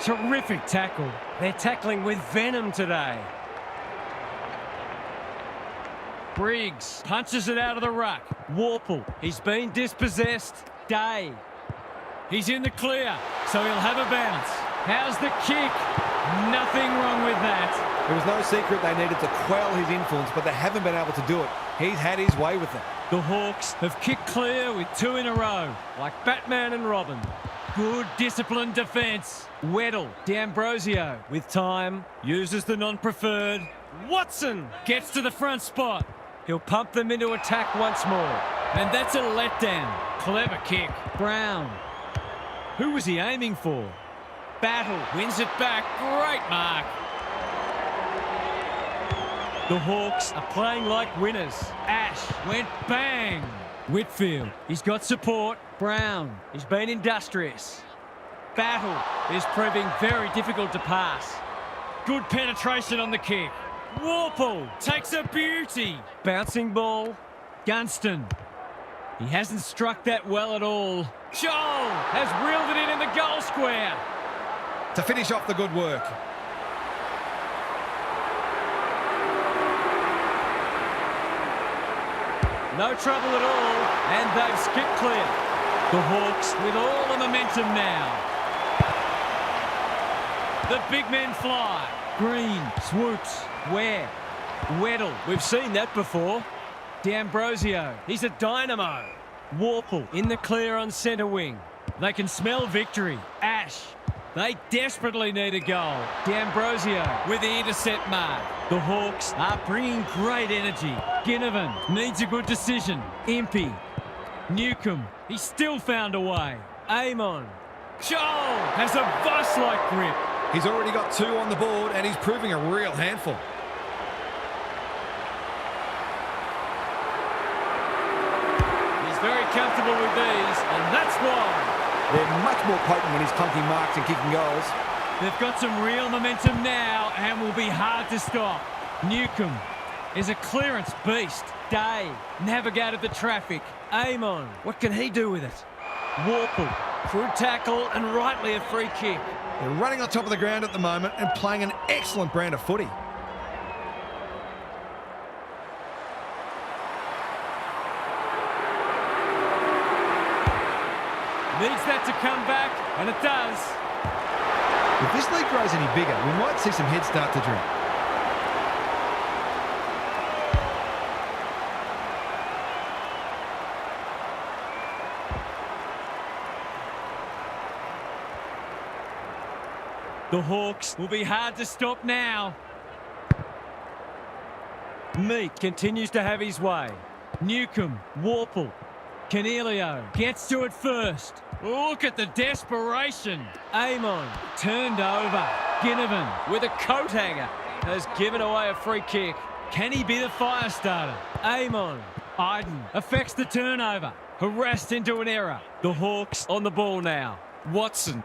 Terrific tackle. They're tackling with venom today. Briggs punches it out of the ruck. Warple, he's been dispossessed. Day. He's in the clear, so he'll have a bounce. How's the kick? Nothing wrong with that. There was no secret they needed to quell his influence, but they haven't been able to do it. He's had his way with them. The Hawks have kicked clear with 2 in a row, like Batman and Robin. Good disciplined defence. Weddle, D'Ambrosio, with time, uses the non-preferred. Watson gets to the front spot. He'll pump them into attack once more. And that's a letdown. Clever kick. Brown. Who was he aiming for? Battle wins it back. Great mark. The Hawks are playing like winners. Ash went bang. Whitfield, he's got support. Brown, He's been industrious. Battle is proving very difficult to pass. Good penetration on the kick. Warple takes a beauty. Bouncing ball. Gunston. He hasn't struck that well at all. Joel has reeled it in the goal square. To finish off the good work. No trouble at all, and they've skipped clear. The Hawks with all the momentum now. The big men fly. Green swoops. Where? Weddle. We've seen that before. D'Ambrosio. He's a dynamo. Warple in the clear on centre wing. They can smell victory. Ash. They desperately need a goal. D'Ambrosio with the intercept mark. The Hawks are bringing great energy. Ginnivan needs a good decision. Impey. Newcomb. He still found a way. Amon. Joel has a vice-like grip. He's already got 2 on the board, and he's proving a real handful. He's very comfortable with these, and that's why. They're much more potent when he's clunking marks and kicking goals. They've got some real momentum now and will be hard to stop. Newcomb is a clearance beast. Day navigated the traffic. Amon, what can he do with it? Warple, through tackle and rightly a free kick. They're running on top of the ground at the moment and playing an excellent brand of footy. Needs that to come back, and it does. If this league grows any bigger, we might see some heads start to drink. The Hawks will be hard to stop now. Meat continues to have his way. Newcomb, Warple. Canelio gets to it first. Look at the desperation. Amon, Turned over. Ginnivan with a coat hanger, has given away a free kick. Can he be the fire starter? Amon, Iden affects the turnover. Harassed into an error. the Hawks on the ball now. Watson.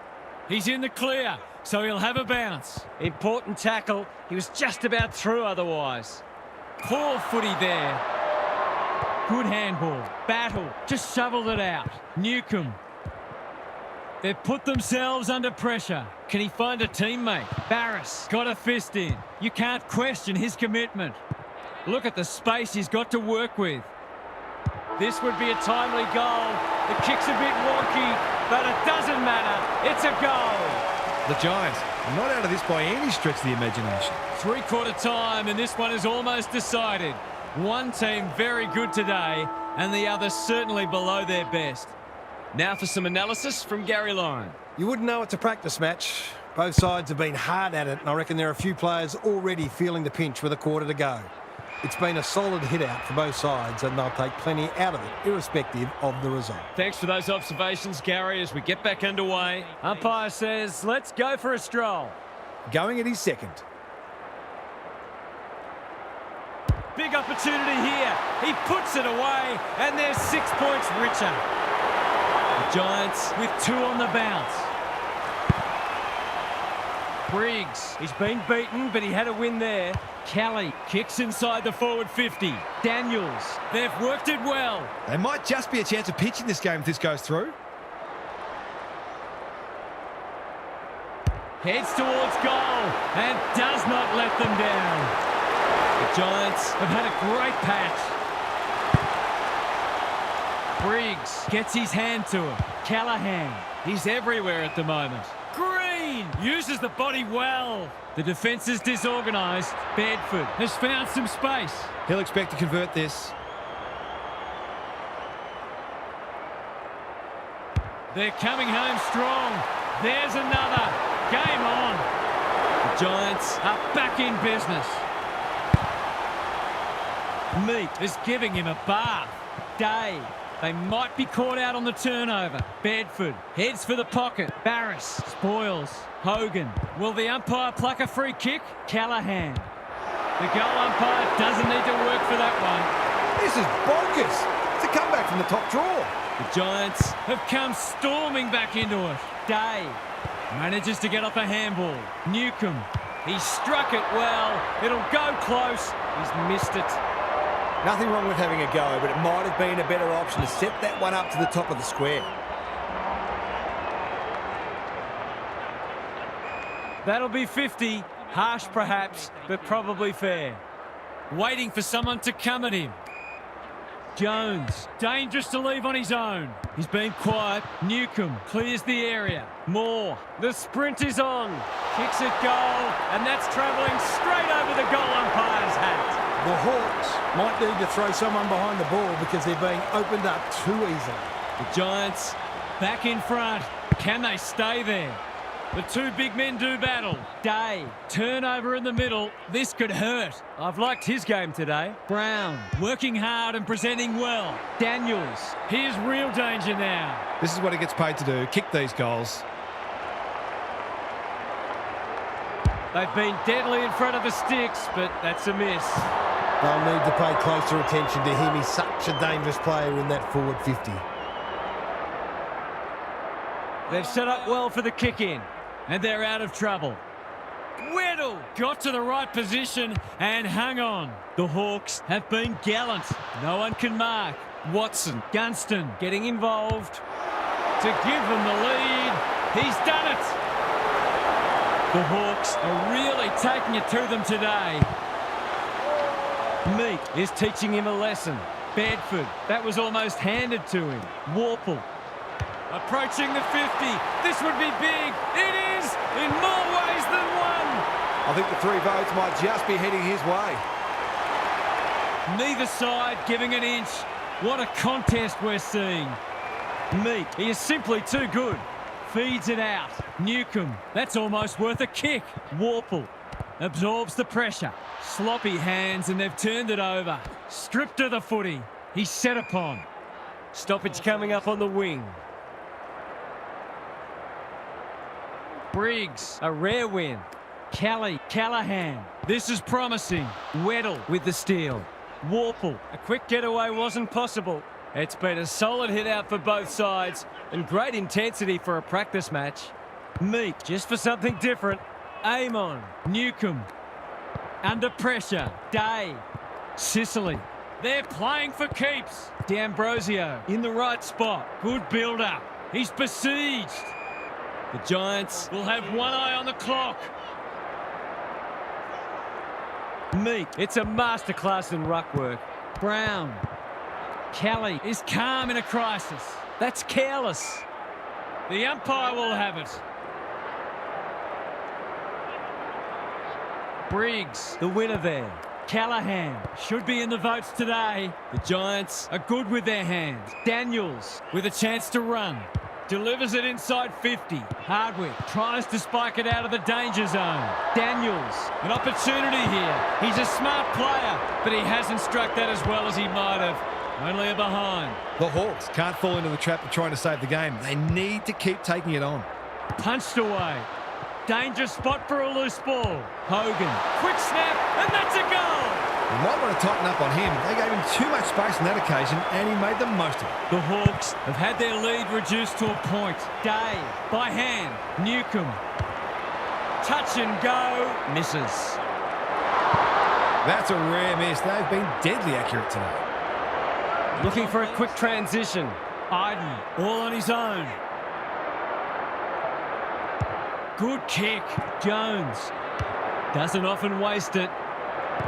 He's in the clear, so he'll have a bounce. Important tackle. He was just about through otherwise. Poor footy there. Good handball. Battle just shoveled it out. Newcomb. They've put themselves under pressure. Can he find a teammate? Barris got a fist in. You can't question his commitment. Look at the space he's got to work with. This would be a timely goal. The kick's a bit wonky, but it doesn't matter. It's a goal. The Giants are not out of this by any stretch of the imagination. Three-quarter time, and this one is almost decided. One team very good today, and the other certainly below their best. Now for some analysis from Gary Lyon. You wouldn't know it's a practice match. Both sides have been hard at it, and I reckon there are a few players already feeling the pinch with a quarter to go. It's been a solid hit-out for both sides, and they'll take plenty out of it, irrespective of the result. Thanks for those observations, Gary, as we get back underway. Umpire says, let's go for a stroll. going at his second. Big opportunity here. He puts it away, and they're 6 points richer. The Giants with 2 on the bounce. Briggs, he's been beaten, but he had a win there. Kelly kicks inside the forward 50. Daniels, they've worked it well. They might just be a chance of pitching this game if this goes through. Heads towards goal and does not let them down. The Giants have had a great patch. Briggs gets his hand to him. Callahan, he's everywhere at the moment. Green uses the body well. The defence is disorganised. Bedford has found some space. He'll expect to convert this. They're coming home strong. There's another. Game on. The Giants Are back in business. Meat is giving him a bath. Day. They might be caught out on the turnover. Bedford heads for the pocket. Barris spoils. Hogan. Will the umpire pluck a free kick? Callahan. The goal umpire doesn't need to work for that one. This is bonkers. It's a comeback from the top draw. The Giants Have come storming back into it. Day manages to get off a handball. Newcomb. He struck it well. It'll go close. He's missed it. Nothing wrong with having a go, but it might have been a better option to set that one up to the top of the square. That'll be 50. Harsh perhaps, but probably fair. Waiting for someone to come at him. Jones, dangerous to leave on his own. He's been quiet. Newcomb clears the area. Moore, The sprint is on. Kicks it goal, and that's travelling straight over the goal umpire's hat. The Hawks might need to throw someone behind the ball because they're being opened up too easily. the Giants back in front. Can they stay there? The two big men do battle. Day, turnover in the middle. This could hurt. I've liked his game today. Brown, working hard and presenting well. Daniels, here's real danger now. This is what he gets paid to do, kick these goals. They've been deadly in front of the sticks, but that's a miss. They'll need to pay closer attention to him. He's such a dangerous player in that forward 50. They've set up well for the kick-in. And they're out of trouble. Weddle got to the right position and hung on. The Hawks have been gallant. No one can mark. Watson, Gunston getting involved to give them the lead. He's done it. The Hawks are really taking it to them today. Meek is teaching him a lesson. Bedford, that was almost handed to him. Warple approaching the 50. This would be big. It is in more ways than one. I think the 3 votes might just be heading his way. Neither side giving an inch. What a contest we're seeing. Meek, he is simply too good. Feeds it out. Newcomb, that's almost worth a kick. Warple absorbs the pressure. Sloppy hands and they've turned it over. Stripped to the footy. He's set upon. Stoppage coming up on the wing. Briggs, a rare win. Kelly, Callahan, this is promising. Weddle with the steal. Warple, A quick getaway wasn't possible. It's been a solid hit out for both sides and great intensity for a practice match. Meek, Just for something different, aim on. Newcomb, under pressure. Day, Sicily, they're playing for keeps. D'Ambrosio in the right spot. Good build-up. He's besieged. The Giants We'll have one eye on the clock. Meek. It's a masterclass in ruck work. Brown. Kelly is calm in a crisis. That's careless. The umpire will have it. Briggs, The winner there. Callahan should be in the votes today. The Giants Are good with their hands. Daniels with a chance to run. Delivers it inside 50. Hardwick tries to spike it out of the danger zone. Daniels, an opportunity here. He's a smart player, but he hasn't struck that as well as he might have. Only a behind. The Hawks can't fall into the trap of trying to save the game. They need to keep taking it on. Punched away. Dangerous spot for a loose ball. Hogan, quick snap, and that's a goal. You might want to tighten up on him. They gave him too much space on that occasion, and he made the most of it. The Hawks have had their lead reduced to a point. Day, by hand, Newcomb. Touch and go, misses. That's a rare miss. They've been deadly accurate today. Looking for a quick transition. Iden, all on his own. Good kick. Jones doesn't often waste it.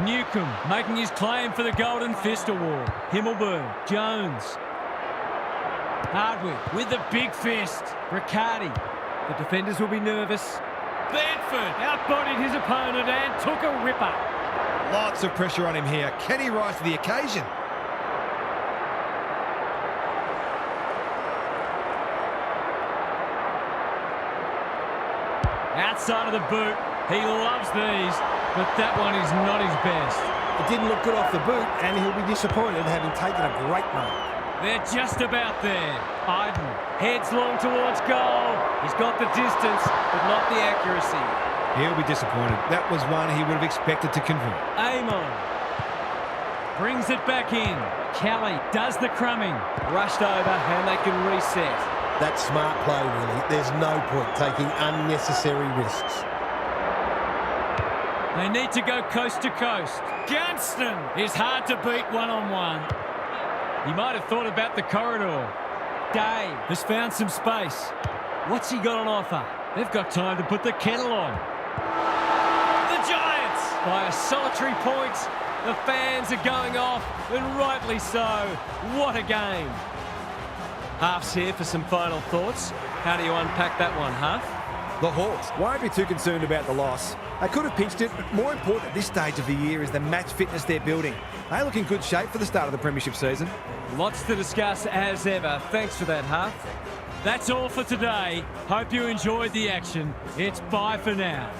Newcomb making his claim for the Golden Fist Award. Himmelberg, Jones. Hardwick with the big fist. Riccardi. The defenders will be nervous. Bedford outbodied his opponent and took a ripper. Lots of pressure on him here. Can he rise to the occasion? Outside of the boot. He loves these, but that one is not his best. It didn't look good off the boot, and he'll be disappointed having taken a great mark. They're just about there. Iden heads long towards goal. He's got the distance, but not the accuracy. He'll be disappointed. That was one he would have expected to convert. Amon brings it back in. Kelly does the crumbing. Rushed over, and they can reset. That's smart play, really. There's no point taking unnecessary risks. They need to go coast to coast. Johnston is hard to beat one-on-one. He might have thought about the corridor. Day has found some space. What's he got on offer? They've got time to put the kettle on. The Giants! By a solitary point, the fans are going off, and rightly so. What a game. Half's here for some final thoughts. How do you unpack that one, Half? The Hawks won't be too concerned about the loss. They could have pinched it, but more important at this stage of the year is the match fitness they're building. They look in good shape for the start of the premiership season. Lots to discuss as ever. Thanks for that, Half. That's all for today. Hope you enjoyed the action. It's bye for now.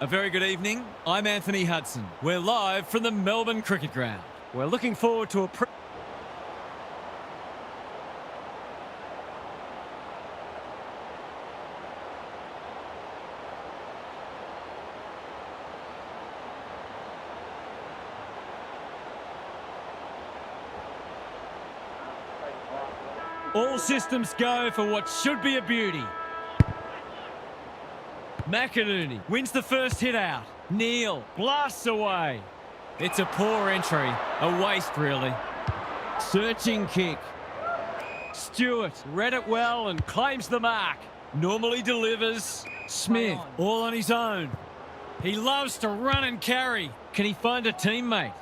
very good evening. I'm Anthony Hudson. We're live from the Melbourne Cricket Ground. We're looking forward to a... All systems go for what should be a beauty. McInerney wins the first hit out. Neil blasts away. It's a poor entry. A waste, really. Searching kick. Stewart read it well and claims the mark. Normally delivers. Smith all on his own. He loves to run and carry. Can he find a teammate?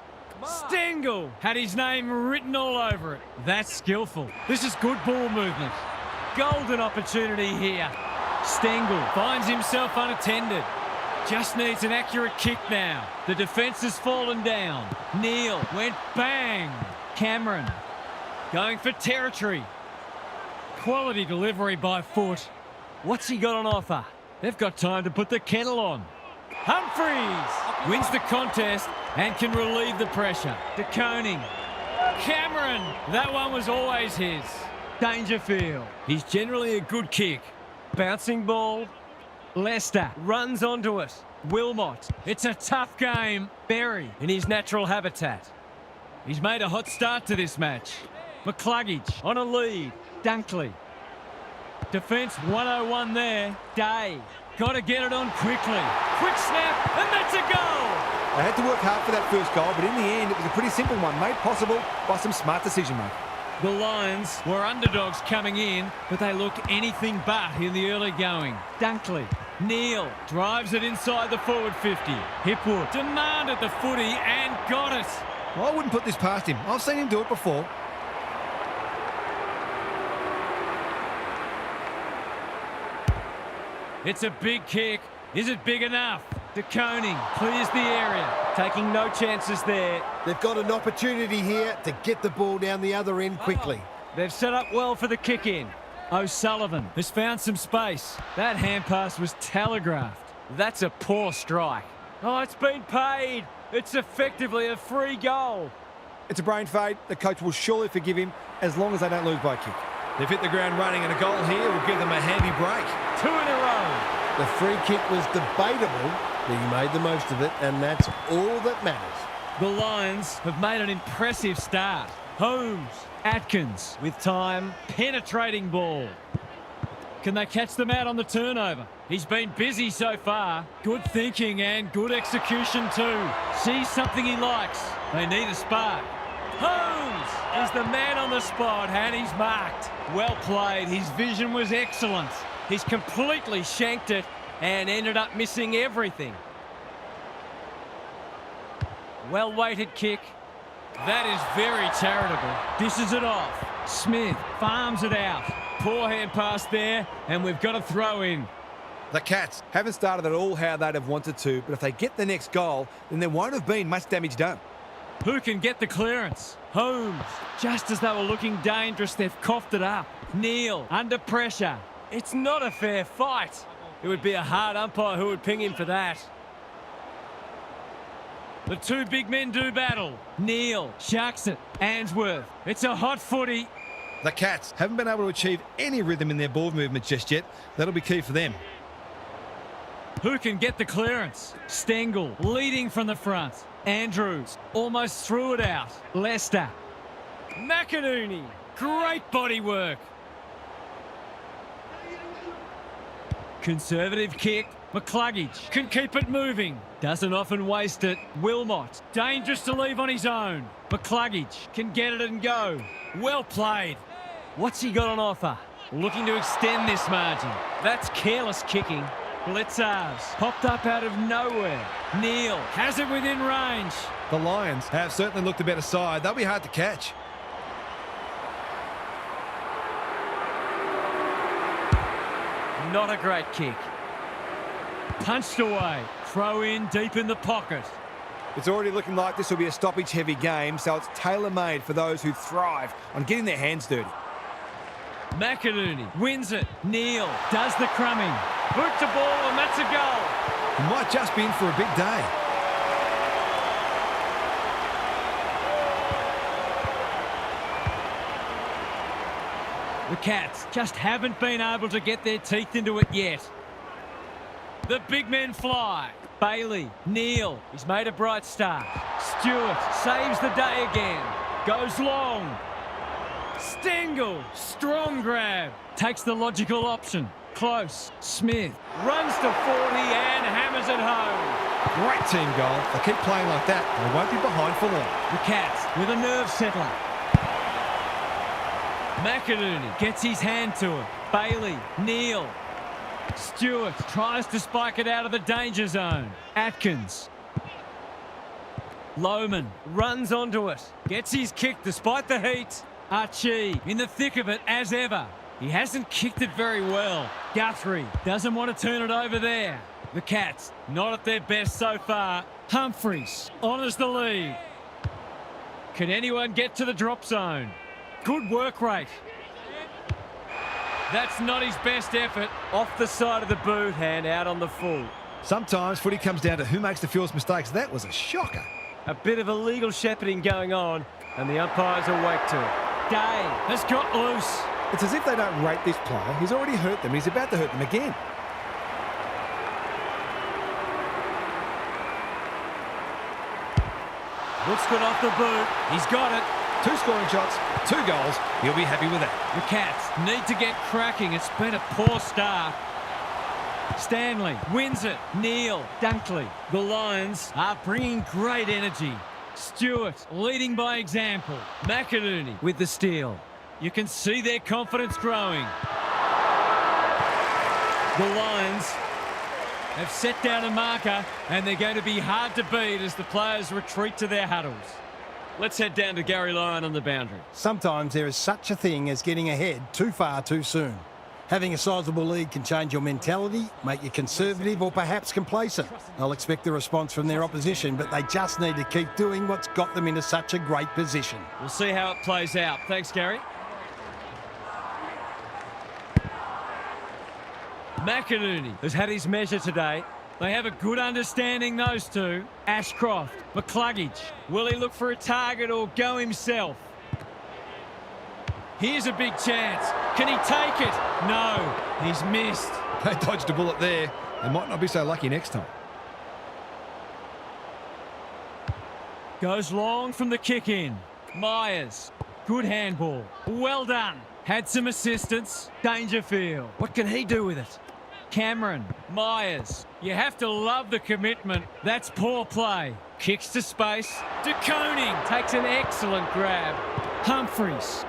Stengel had his name written all over it. That's skillful. This is good ball movement. Golden opportunity here. Stengel finds himself unattended. Just needs an accurate kick now. The defence has fallen down. Neil went bang. Cameron going for territory. Quality delivery by foot. What's he got on offer? They've got time to put the kettle on. Humphries wins the contest and can relieve the pressure. De Koning. Cameron. That one was always his. Dangerfield. He's generally a good kick. Bouncing ball. Lester runs onto it. Wilmot. It's a tough game. Berry in his natural habitat. He's made a hot start to this match. McCluggage on a lead. Dunkley. Defence 101 there. Day. Got to get it on quickly. Quick snap, and that's a goal! They had to work hard for that first goal, but in the end, it was a pretty simple one, made possible by some smart decision-making. The Lions were underdogs coming in, but they look anything but in the early going. Dunkley. Neil drives it inside the forward 50. Hipwood demanded the footy and got it. Well, I wouldn't put this past him. I've seen him do it before. It's a big kick. Is it big enough? De Koning clears the area. Taking no chances there. They've got an opportunity here to get the ball down the other end quickly. They've set up well for the kick in. O'Sullivan has found some space. That hand pass was telegraphed. That's a poor strike. Oh, it's been paid. It's effectively a free goal. It's a brain fade. The coach will surely forgive him as long as they don't lose by a kick. They've hit the ground running, and a goal here will give them a handy break. 2 in a row. The free kick was debatable, but he made the most of it, and that's all that matters. The Lions have made an impressive start. Holmes, Atkins with time, penetrating ball. Can they catch them out on the turnover? He's been busy so far. Good thinking and good execution too. Sees something he likes. They need a spark. Holmes is the man on the spot and he's marked. Well played. His vision was excellent. He's completely shanked it and ended up missing everything. Well-weighted kick. That is very charitable. Dishes it off. Smith farms it out. Poor hand pass there, and we've got a throw in. The Cats haven't started at all how they'd have wanted to, but if they get the next goal, then there won't have been much damage done. Who can get the clearance? Holmes. Just as they were looking dangerous, they've coughed it up. Neil under pressure. It's not a fair fight. It would be a hard umpire who would ping him for that. The two big men do battle. Neil sharks it. Answorth. It's a hot footy. The Cats haven't been able to achieve any rhythm in their ball movement just yet. That'll be key for them. Who can get the clearance? Stengel leading from the front. Andrews almost threw it out. Lester. McInerney. Great body work. Conservative kick. McCluggage can keep it moving. Doesn't often waste it. Wilmot. Dangerous to leave on his own. McCluggage can get it and go. Well played. What's he got on offer? Looking to extend this margin. That's careless kicking. Blitzars popped up out of nowhere. Neil has it within range. The Lions have certainly looked a better side. They'll be hard to catch. Not a great kick. Punched away. Throw in deep in the pocket. It's already looking like this will be a stoppage-heavy game, so it's tailor-made for those who thrive on getting their hands dirty. McInerney wins it. Neil does the crumbing. Boots the ball and that's a goal. He might just be in for a big day. The Cats just haven't been able to get their teeth into it yet. The big men fly. Bailey, Neal, he's made a bright start. Stewart saves the day again. Goes long. Stengel, strong grab. Takes the logical option. Close. Smith runs to 40 and hammers it home. Great team goal. They keep playing like that, they won't be behind for long. The Cats with a nerve settler. McInerney gets his hand to it. Bailey, Neal. Stewart tries to spike it out of the danger zone. Atkins. Lohman runs onto it. Gets his kick despite the heat. Archie in the thick of it as ever. He hasn't kicked it very well. Guthrie doesn't want to turn it over there. The Cats not at their best so far. Humphreys honours the lead. Can anyone get to the drop zone? Good work rate. That's not his best effort. Off the side of the boot and out on the full. Sometimes footy comes down to who makes the fewest mistakes. That was a shocker. A bit of illegal shepherding going on, and the umpires awake to it. Day has got loose. It's as if they don't rate this player. He's already hurt them. He's about to hurt them again. Looks good off the boot. He's got it. 2 scoring shots, 2 goals. He'll be happy with that. The Cats need to get cracking. It's been a poor start. Stanley wins it. Neal, Dunkley. The Lions are bringing great energy. Stewart leading by example. McInerney with the steal. You can see their confidence growing. The Lions have set down a marker, and they're going to be hard to beat as the players retreat to their huddles. Let's head down to Gary Lyon on the boundary. Sometimes there is such a thing as getting ahead too far too soon. Having a sizable lead can change your mentality, make you conservative or perhaps complacent. They'll expect the response from their opposition, but they just need to keep doing what's got them into such a great position. We'll see how it plays out. Thanks, Gary. McInerney has had his measure today. They have a good understanding, those two. Ashcroft, McCluggage. Will he look for a target or go himself? Here's a big chance. Can he take it? No, he's missed. They dodged a bullet there. They might not be so lucky next time. Goes long from the kick in. Myers. Good handball. Well done. Had some assistance. Dangerfield. What can he do with it? Cameron. Myers. You have to love the commitment. That's poor play. Kicks to space. De Koning takes an excellent grab. Humphreys.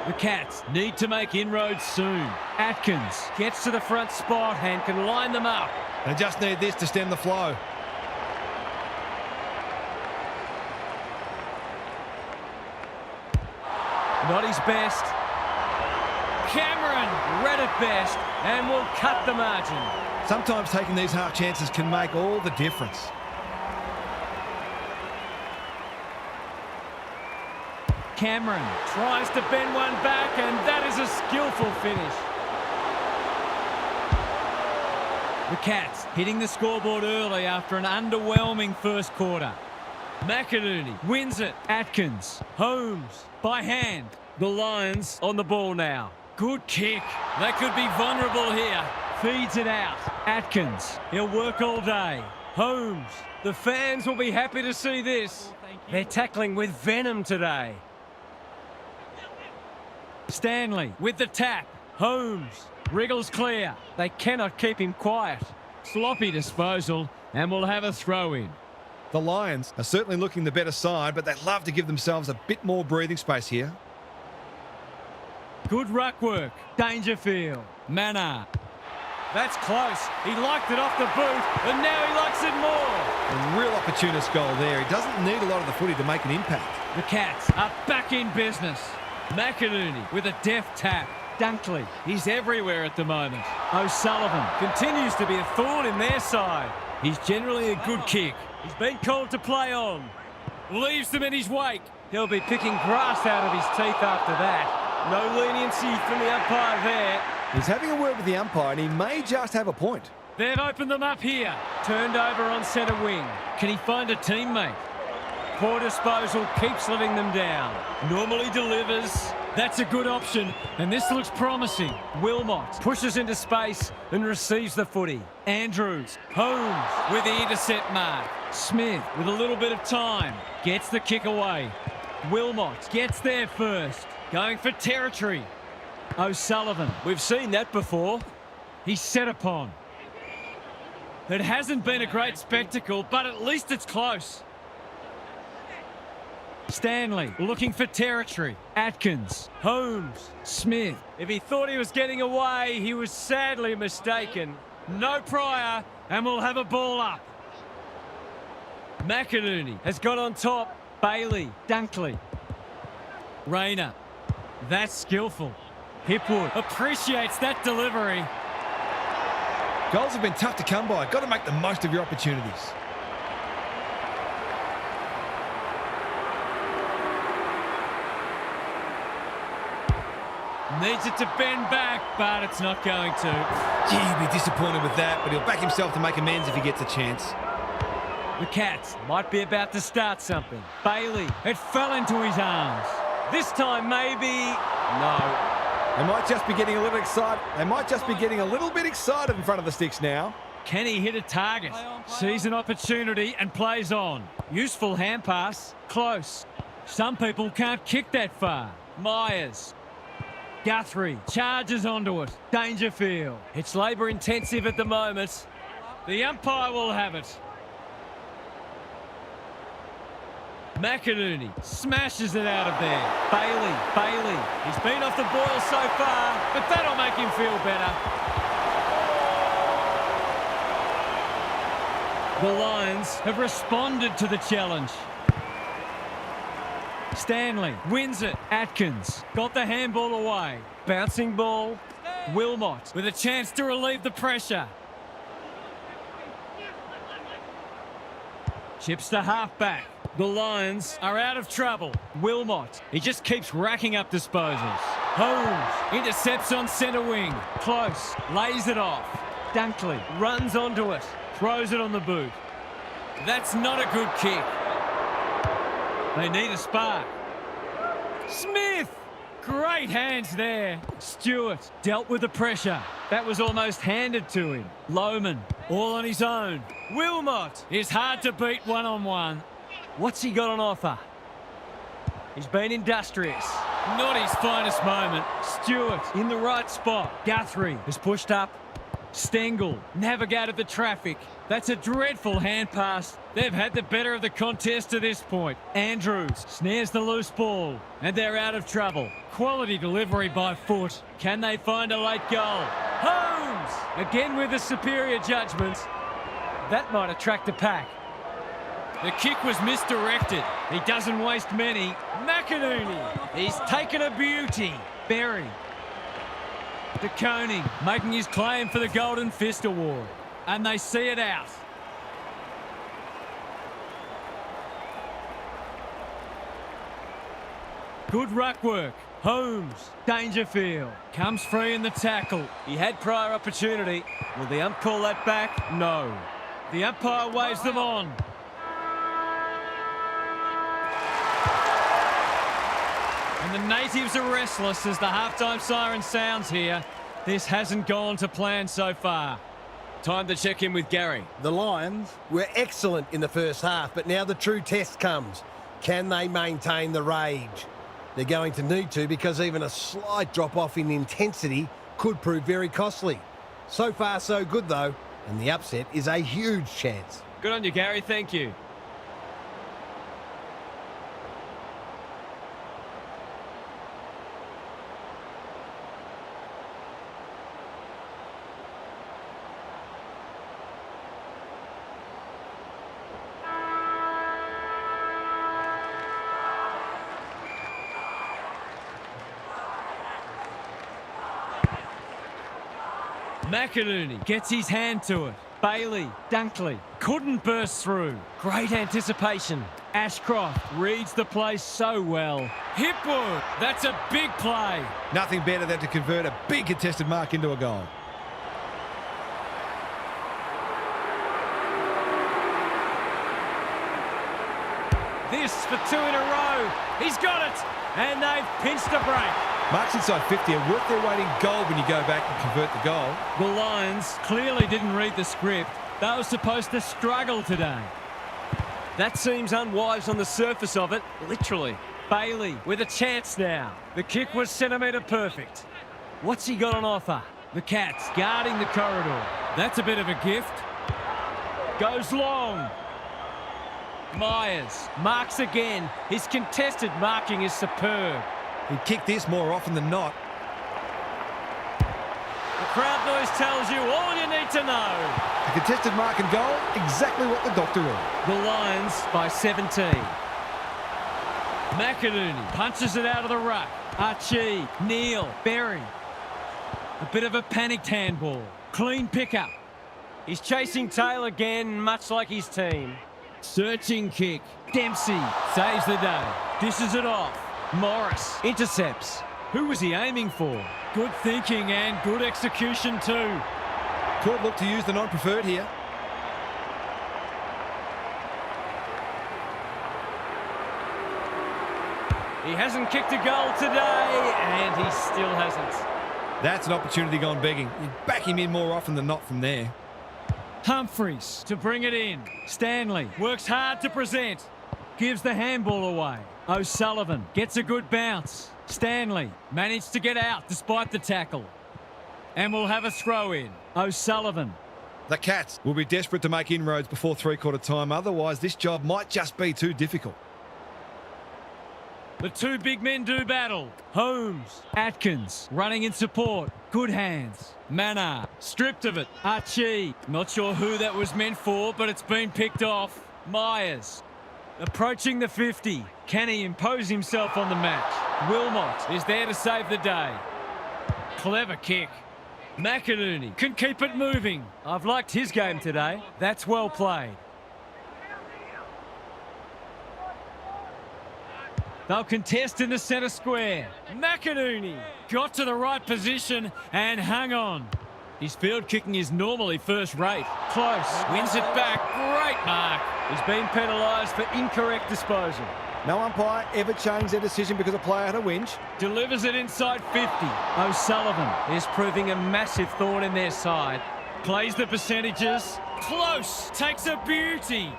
The Cats need to make inroads soon. Atkins gets to the front spot and can line them up. They just need this to stem the flow. Not his best. Cameron read it best and will cut the margin. Sometimes taking these half chances can make all the difference. Cameron tries to bend one back, and that is a skillful finish. The Cats hitting the scoreboard early after an underwhelming first quarter. McInerney wins it. Atkins. Holmes by hand. The Lions on the ball now. Good kick. They could be vulnerable here. Feeds it out. Atkins. He'll work all day. Holmes. The fans will be happy to see this. They're tackling with venom today. Stanley with the tap. Holmes wriggles clear. They cannot keep him quiet. Sloppy disposal, and we'll have a throw in. The Lions are certainly looking the better side, but they'd love to give themselves a bit more breathing space here. Good ruck work. Dangerfield. Manor. That's close. He liked it off the boot, and now he likes it more. A real opportunist goal there. He doesn't need a lot of the footy to make an impact. The Cats are back in business. McInerney with a deft tap. Dunkley, he's everywhere at the moment. O'Sullivan continues to be a thorn in their side. He's generally a good kick. He's been called to play on. Leaves them in his wake. He'll be picking grass out of his teeth after that. No leniency from the umpire there. He's having a word with the umpire, and he may just have a point. They've opened them up here. Turned over on centre wing. Can he find a teammate? Poor disposal, keeps letting them down. Normally delivers. That's a good option, and this looks promising. Wilmot pushes into space and receives the footy. Andrews, Holmes with the intercept mark. Smith with a little bit of time, gets the kick away. Wilmot gets there first, going for territory. O'Sullivan, We've seen that before. he's set upon. It hasn't been a great spectacle, but at least it's close. Stanley looking for territory. Atkins, Holmes, Smith. If he thought he was getting away, he was sadly mistaken. No prior, and we'll have a ball up. McInerney Has got on top. Bailey, Dunkley. Rayner. That's skillful. Hipwood appreciates that delivery. Goals have been tough to come by. Got to make the most of your opportunities. Needs it to bend back, but it's not going to. Gee, he'll be disappointed with that, but he'll back himself to make amends if he gets a chance. The Cats might be about to start something. Bailey, it fell into his arms. This time, maybe. No. They might just be getting a little excited. They might just be getting a little bit excited in front of the sticks now. Can he hit a target? Sees an opportunity and plays on. Useful hand pass. Close. Some people can't kick that far. Myers. Guthrie charges onto it. Dangerfield. It's labour intensive at the moment. The umpire will have it. McInerney smashes it out of there. Bailey. He's been off the boil so far, but that'll make him feel better. The Lions have responded to the challenge. Stanley wins it. Atkins got the handball away. Bouncing ball. Wilmot with a chance to relieve the pressure. Chips to half-back. The Lions are out of trouble. Wilmot, he just keeps racking up disposals. Holmes intercepts on centre wing. Close, lays it off. Dunkley runs onto it, throws it on the boot. That's not a good kick. They need a spark. Smith! Great hands there. Stewart dealt with the pressure. That was almost handed to him. Lohman, all on his own. Wilmot is hard to beat one-on-one. What's he got on offer? He's been industrious. Not his finest moment. Stewart in the right spot. Guthrie has pushed up. Stengel navigated the traffic. That's a dreadful hand pass. They've had the better of the contest to this point. Andrews snares the loose ball, and they're out of trouble. Quality delivery by foot. Can they find a late goal? Holmes again with the superior judgment. That might attract the pack. The kick was misdirected. He doesn't waste many. McInerney, he's taken a beauty. Berry. De Koning making his claim for the Golden Fist Award. And they see it out. Good ruck work. Holmes, Dangerfield, comes free in the tackle. He had prior opportunity. Will the ump call that back? No. The umpire waves them on. And the natives are restless as the halftime siren sounds here. This hasn't gone to plan so far. Time to check in with Gary. The Lions were excellent in the first half, but now the true test comes. Can they maintain the rage? They're going to need to, because even a slight drop-off in intensity could prove very costly. So far, so good, though, and the upset is a huge chance. Good on you, Gary. Thank you. McInerney gets his hand to it. Bailey, Dunkley, couldn't burst through. Great anticipation. Ashcroft reads the play so well. Hipwood, that's a big play. Nothing better than to convert a big contested mark into a goal. This for 2 in a row. He's got it. And they've pinched a break. Marks inside 50 are worth their weight in gold when you go back and convert the goal. The Lions clearly didn't read the script. They were supposed to struggle today. That seems unwise on the surface of it, literally. Bailey with a chance now. The kick was centimetre perfect. What's he got on offer? The Cats guarding the corridor. That's a bit of a gift. Goes long. Myers marks again. His contested marking is superb. He'd kick this more often than not. The crowd noise tells you all you need to know. A contested mark and goal, exactly what the doctor ordered. The Lions by 17. McInerney punches it out of the ruck. Archie, Neal, Berry. A bit of a panicked handball. Clean pickup. He's chasing tail again, much like his team. Searching kick. Dempsey saves the day. Dishes it off. Morris intercepts. Who was he aiming for? Good thinking and good execution too. Could look to use the non-preferred here. He hasn't kicked a goal today, and he still hasn't. That's an opportunity gone begging. You'd back him in more often than not from there. Humphreys to bring it in. Stanley works hard to present. Gives the handball away. O'Sullivan gets a good bounce. Stanley managed to get out despite the tackle. And we'll have a throw in. O'Sullivan. The Cats will be desperate to make inroads before three-quarter time. Otherwise, this job might just be too difficult. The two big men do battle. Holmes, Atkins running in support. Good hands. Mannar stripped of it. Archie, not sure who that was meant for, but it's been picked off. Myers approaching the 50. Can he impose himself on the match? Wilmot is there to save the day. Clever kick. McInerney can keep it moving. I've liked his game today. That's well played. They'll contest in the centre square. McInerney got to the right position and hung on. His field kicking is normally first rate. Close, wins it back. Great mark. He's been penalised for incorrect disposal. No umpire ever changed their decision because a player had a whinge. Delivers it inside 50. O'Sullivan is proving a massive thorn in their side. Plays the percentages. Close. Takes a beauty.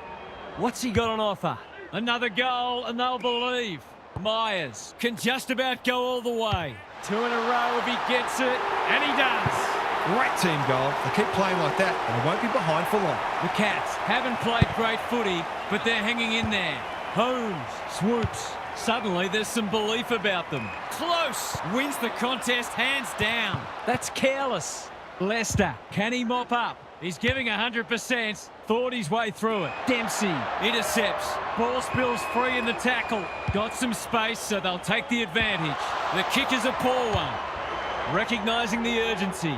What's he got on offer? Another goal and they'll believe. Myers can just about go all the way. 2 in a row if he gets it, and he does. Great team goal. They keep playing like that and they won't be behind for long. The Cats haven't played great footy, but they're hanging in there. Holmes swoops. Suddenly there's some belief about them. Close. Wins the contest hands down. That's careless. Lester, can he mop up? He's giving 100%. Thought his way through it. Dempsey intercepts. Ball spills free in the tackle. Got some space, so they'll take the advantage. The kick is a poor one. Recognising the urgency.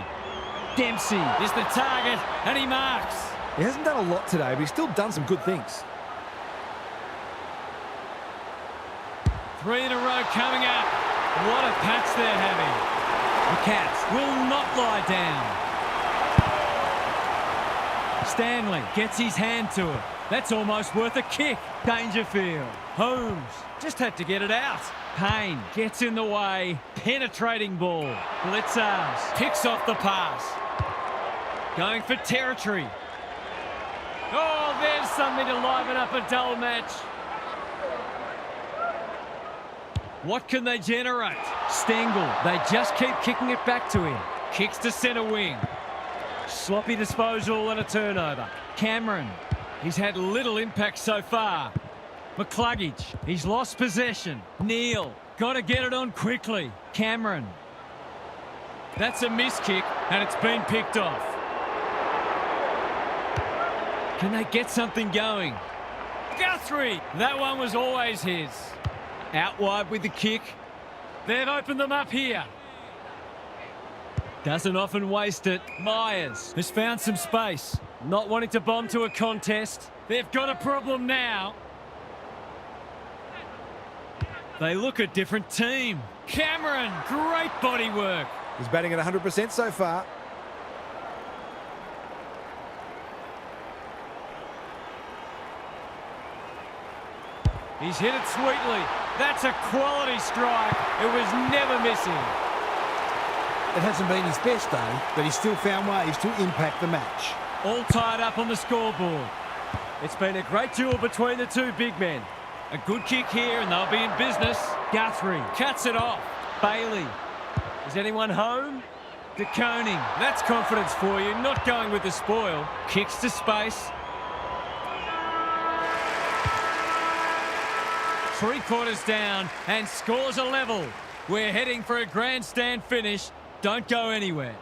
Dempsey is the target, and he marks. He hasn't done a lot today, but he's still done some good things. 3 in a row coming up. What a patch they're having. The Cats will not lie down. Stanley gets his hand to it. That's almost worth a kick. Dangerfield. Holmes just had to get it out. Payne gets in the way. Penetrating ball. Blitzars picks off the pass. Going for territory. Oh, there's something to liven up a dull match. What can they generate? Stengel. They just keep kicking it back to him. Kicks to centre wing. Sloppy disposal and a turnover. Cameron. He's had little impact so far. McCluggage. He's lost possession. Neal. Got to get it on quickly. Cameron. That's a miss kick and it's been picked off. Can they get something going? Guthrie. That one was always his. Out wide with the kick. They've opened them up here. Doesn't often waste it. Myers has found some space. Not wanting to bomb to a contest. They've got a problem now. They look a different team. Cameron, great body work. He's batting at 100% so far. He's hit it sweetly. That's a quality strike. It was never missing. It hasn't been his best day, but he's still found ways to impact the match. All tied up on the scoreboard. It's been a great duel between the two big men. A good kick here and they'll be in business. Guthrie cuts it off. Bailey. Is anyone home? De Koning. That's confidence for you, not going with the spoil. Kicks to space. 3/4 down and scores a level. We're heading for a grandstand finish. Don't go anywhere.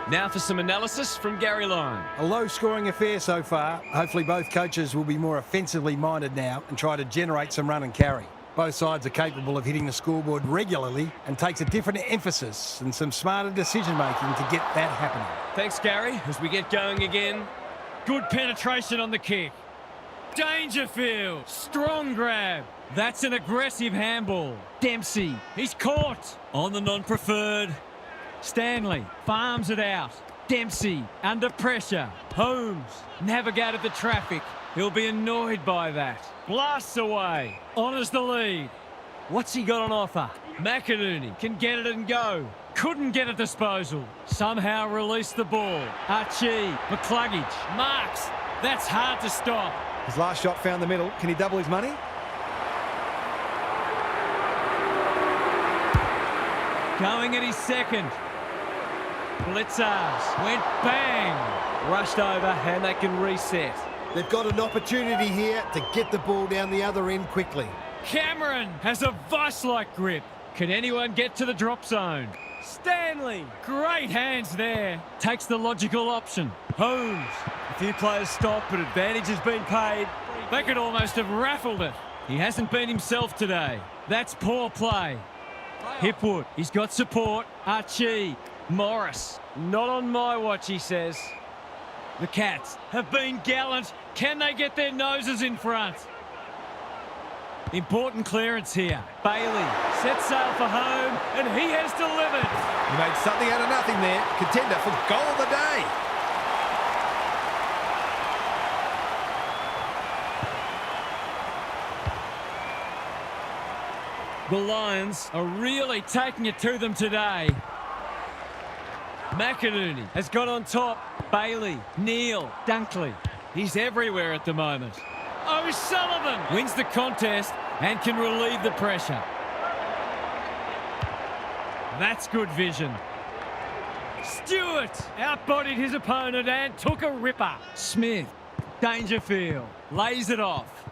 Now for some analysis from Gary Lyon. A low-scoring affair so far. Hopefully both coaches will be more offensively minded now and try to generate some run and carry. Both sides are capable of hitting the scoreboard regularly and takes a different emphasis and some smarter decision-making to get that happening. Thanks, Gary, as we get going again. Good penetration on the kick. Dangerfield. Strong grab. That's an aggressive handball. Dempsey. He's caught. On the non-preferred. Stanley farms it out. Dempsey under pressure. Holmes navigated the traffic. He'll be annoyed by that. Blasts away. Honours the lead. What's he got on offer? McInerney can get it and go. Couldn't get a disposal. Somehow released the ball. Archie. McCluggage. Marks. That's hard to stop. His last shot found the middle. Can he double his money? Going at his second. Blitzers went bang. Rushed over and they can reset. They've got an opportunity here to get the ball down the other end quickly. Cameron has a vice-like grip. Can anyone get to the drop zone? Stanley. Great hands there. Takes the logical option. Holmes. A few players stop, but advantage has been paid. They could almost have raffled it. He hasn't been himself today. That's poor play. Hipwood. He's got support. Archie. Morris. Not on my watch, he says. The Cats have been gallant. Can they get their noses in front? Important clearance here. Bailey sets sail for home, and he has delivered. He made something out of nothing there. Contender for goal of the day. The Lions are really taking it to them today. McInerney has got on top. Bailey, Neal, Dunkley. He's everywhere at the moment. O'Sullivan wins the contest and can relieve the pressure. That's good vision. Stewart outbodied his opponent and took a ripper. Smith, Dangerfield, lays it off.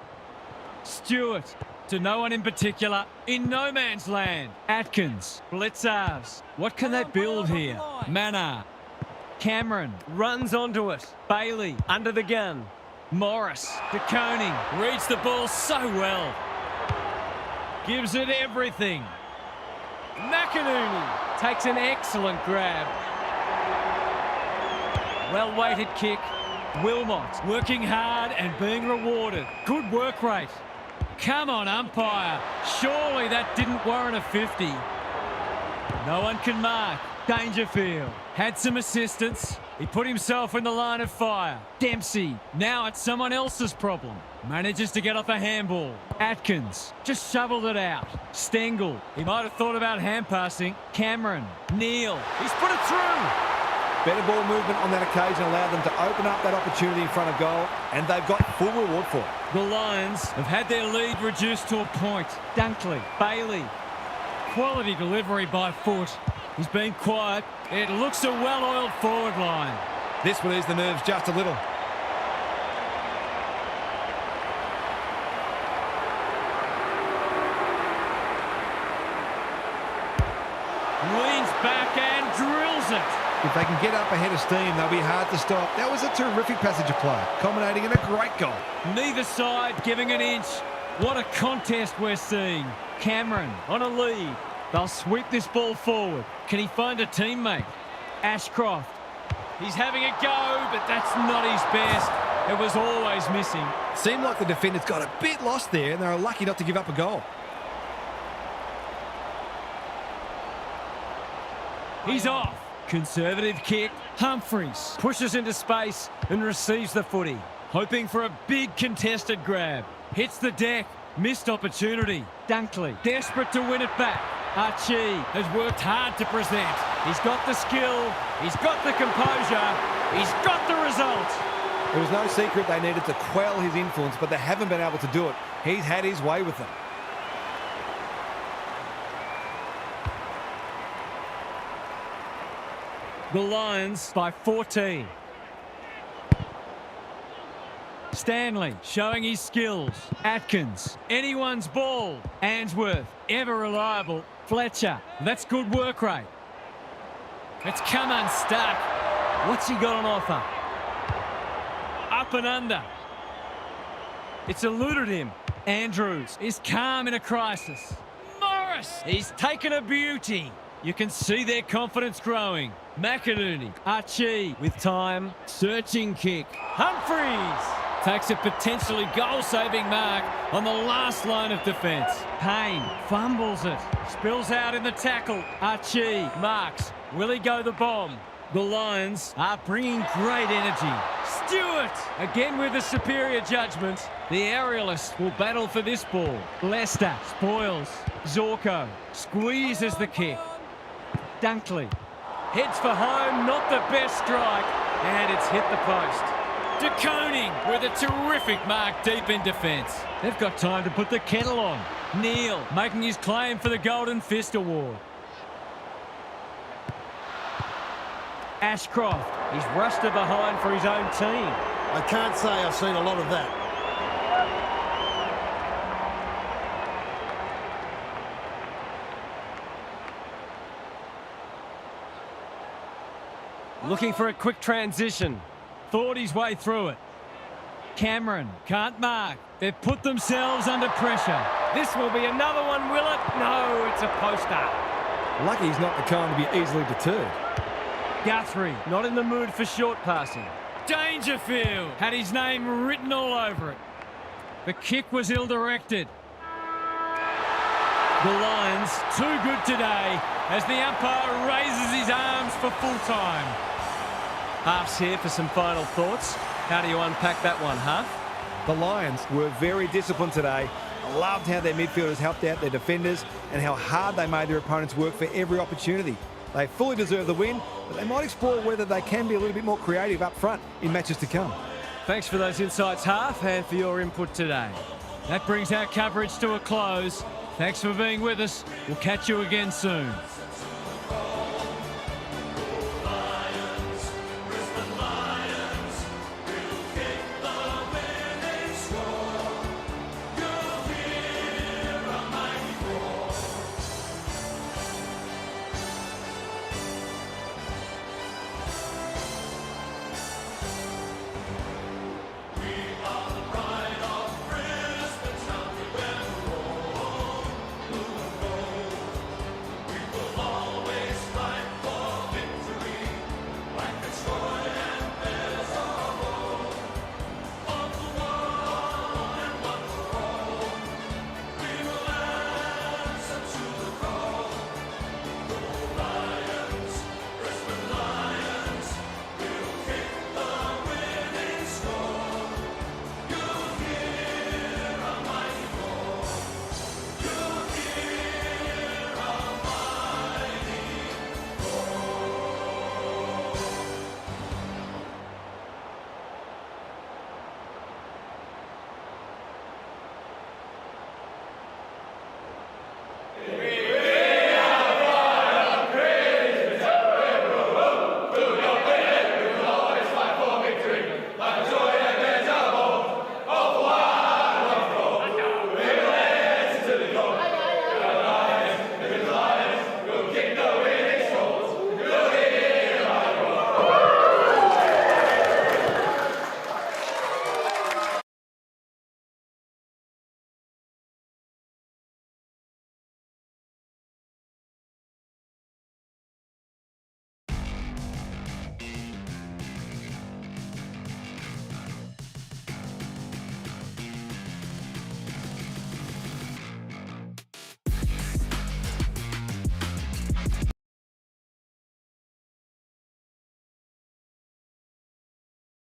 Stewart, to no one in particular, in no man's land. Atkins, Blitzers. What can they build here? Manor. Cameron runs onto it. Bailey under the gun. Morris, De Koning, reads the ball so well. Gives it everything. McInerney takes an excellent grab. Well-weighted kick. Wilmot working hard and being rewarded. Good work rate. Come on, umpire. Surely that didn't warrant a 50. No one can mark. Dangerfield had some assistance. He put himself in the line of fire. Dempsey, now it's someone else's problem. Manages to get off a handball. Atkins just shoveled it out. Stengel, he might have thought about hand passing. Cameron, Neal, he's put it through. Better ball movement on that occasion allowed them to open up that opportunity in front of goal, and they've got full reward for it. The Lions have had their lead reduced to a point. Dunkley, Bailey. Quality delivery by Foot. He's been quiet. It looks a well-oiled forward line. This will ease the nerves just a little. Leans back and drills it. If they can get up ahead of steam, they'll be hard to stop. That was a terrific passage of play, culminating in a great goal. Neither side giving an inch. What a contest we're seeing. Cameron on a lead. They'll sweep this ball forward. Can he find a teammate? Ashcroft. He's having a go, but that's not his best. It was always missing. Seemed like the defenders got a bit lost there, and they were lucky not to give up a goal. He's off. Conservative kick. Humphries pushes into space and receives the footy. Hoping for a big contested grab. Hits the deck. Missed opportunity. Dunkley desperate to win it back. Archie has worked hard to present. He's got the skill. He's got the composure. He's got the result. It was no secret they needed to quell his influence, but they haven't been able to do it. He's had his way with them. The Lions by 14. Stanley showing his skills. Atkins, anyone's ball. Answorth, ever reliable. Fletcher, that's good work rate. It's come unstuck. What's he got on offer? Up and under. It's eluded him. Andrews is calm in a crisis. Morris, he's taken a beauty. You can see their confidence growing. McInerney, Archie with time. Searching kick. Humphries takes a potentially goal-saving mark on the last line of defence. Payne fumbles it. Spills out in the tackle. Archie marks. Will he go the bomb? The Lions are bringing great energy. Stewart, again with a superior judgment. The aerialist will battle for this ball. Leicester spoils. Zorko squeezes the kick. Dunkley heads for home, not the best strike, and it's hit the post. De Koning with a terrific mark deep in defence. They've got time to put the kettle on. Neil making his claim for the Golden Fist Award. Ashcroft, he's rushed to behind for his own team. I can't say I've seen a lot of that. Looking for a quick transition. Thought his way through it. Cameron can't mark. They've put themselves under pressure. This will be another one, will it? No, it's a poster. Lucky he's not the kind to be easily deterred. Guthrie Not in the mood for short passing. Dangerfield had his name written all over it. The kick was ill-directed. The Lions too good today as the umpire raises his arms for full time. Half's here for some final thoughts. How do you unpack that one, Half? The Lions were very disciplined today. I loved how their midfielders helped out their defenders and how hard they made their opponents work for every opportunity. They fully deserve the win, but they might explore whether they can be a little bit more creative up front in matches to come. Thanks for those insights, Half, and for your input today. That brings our coverage to a close. Thanks for being with us. We'll catch you again soon.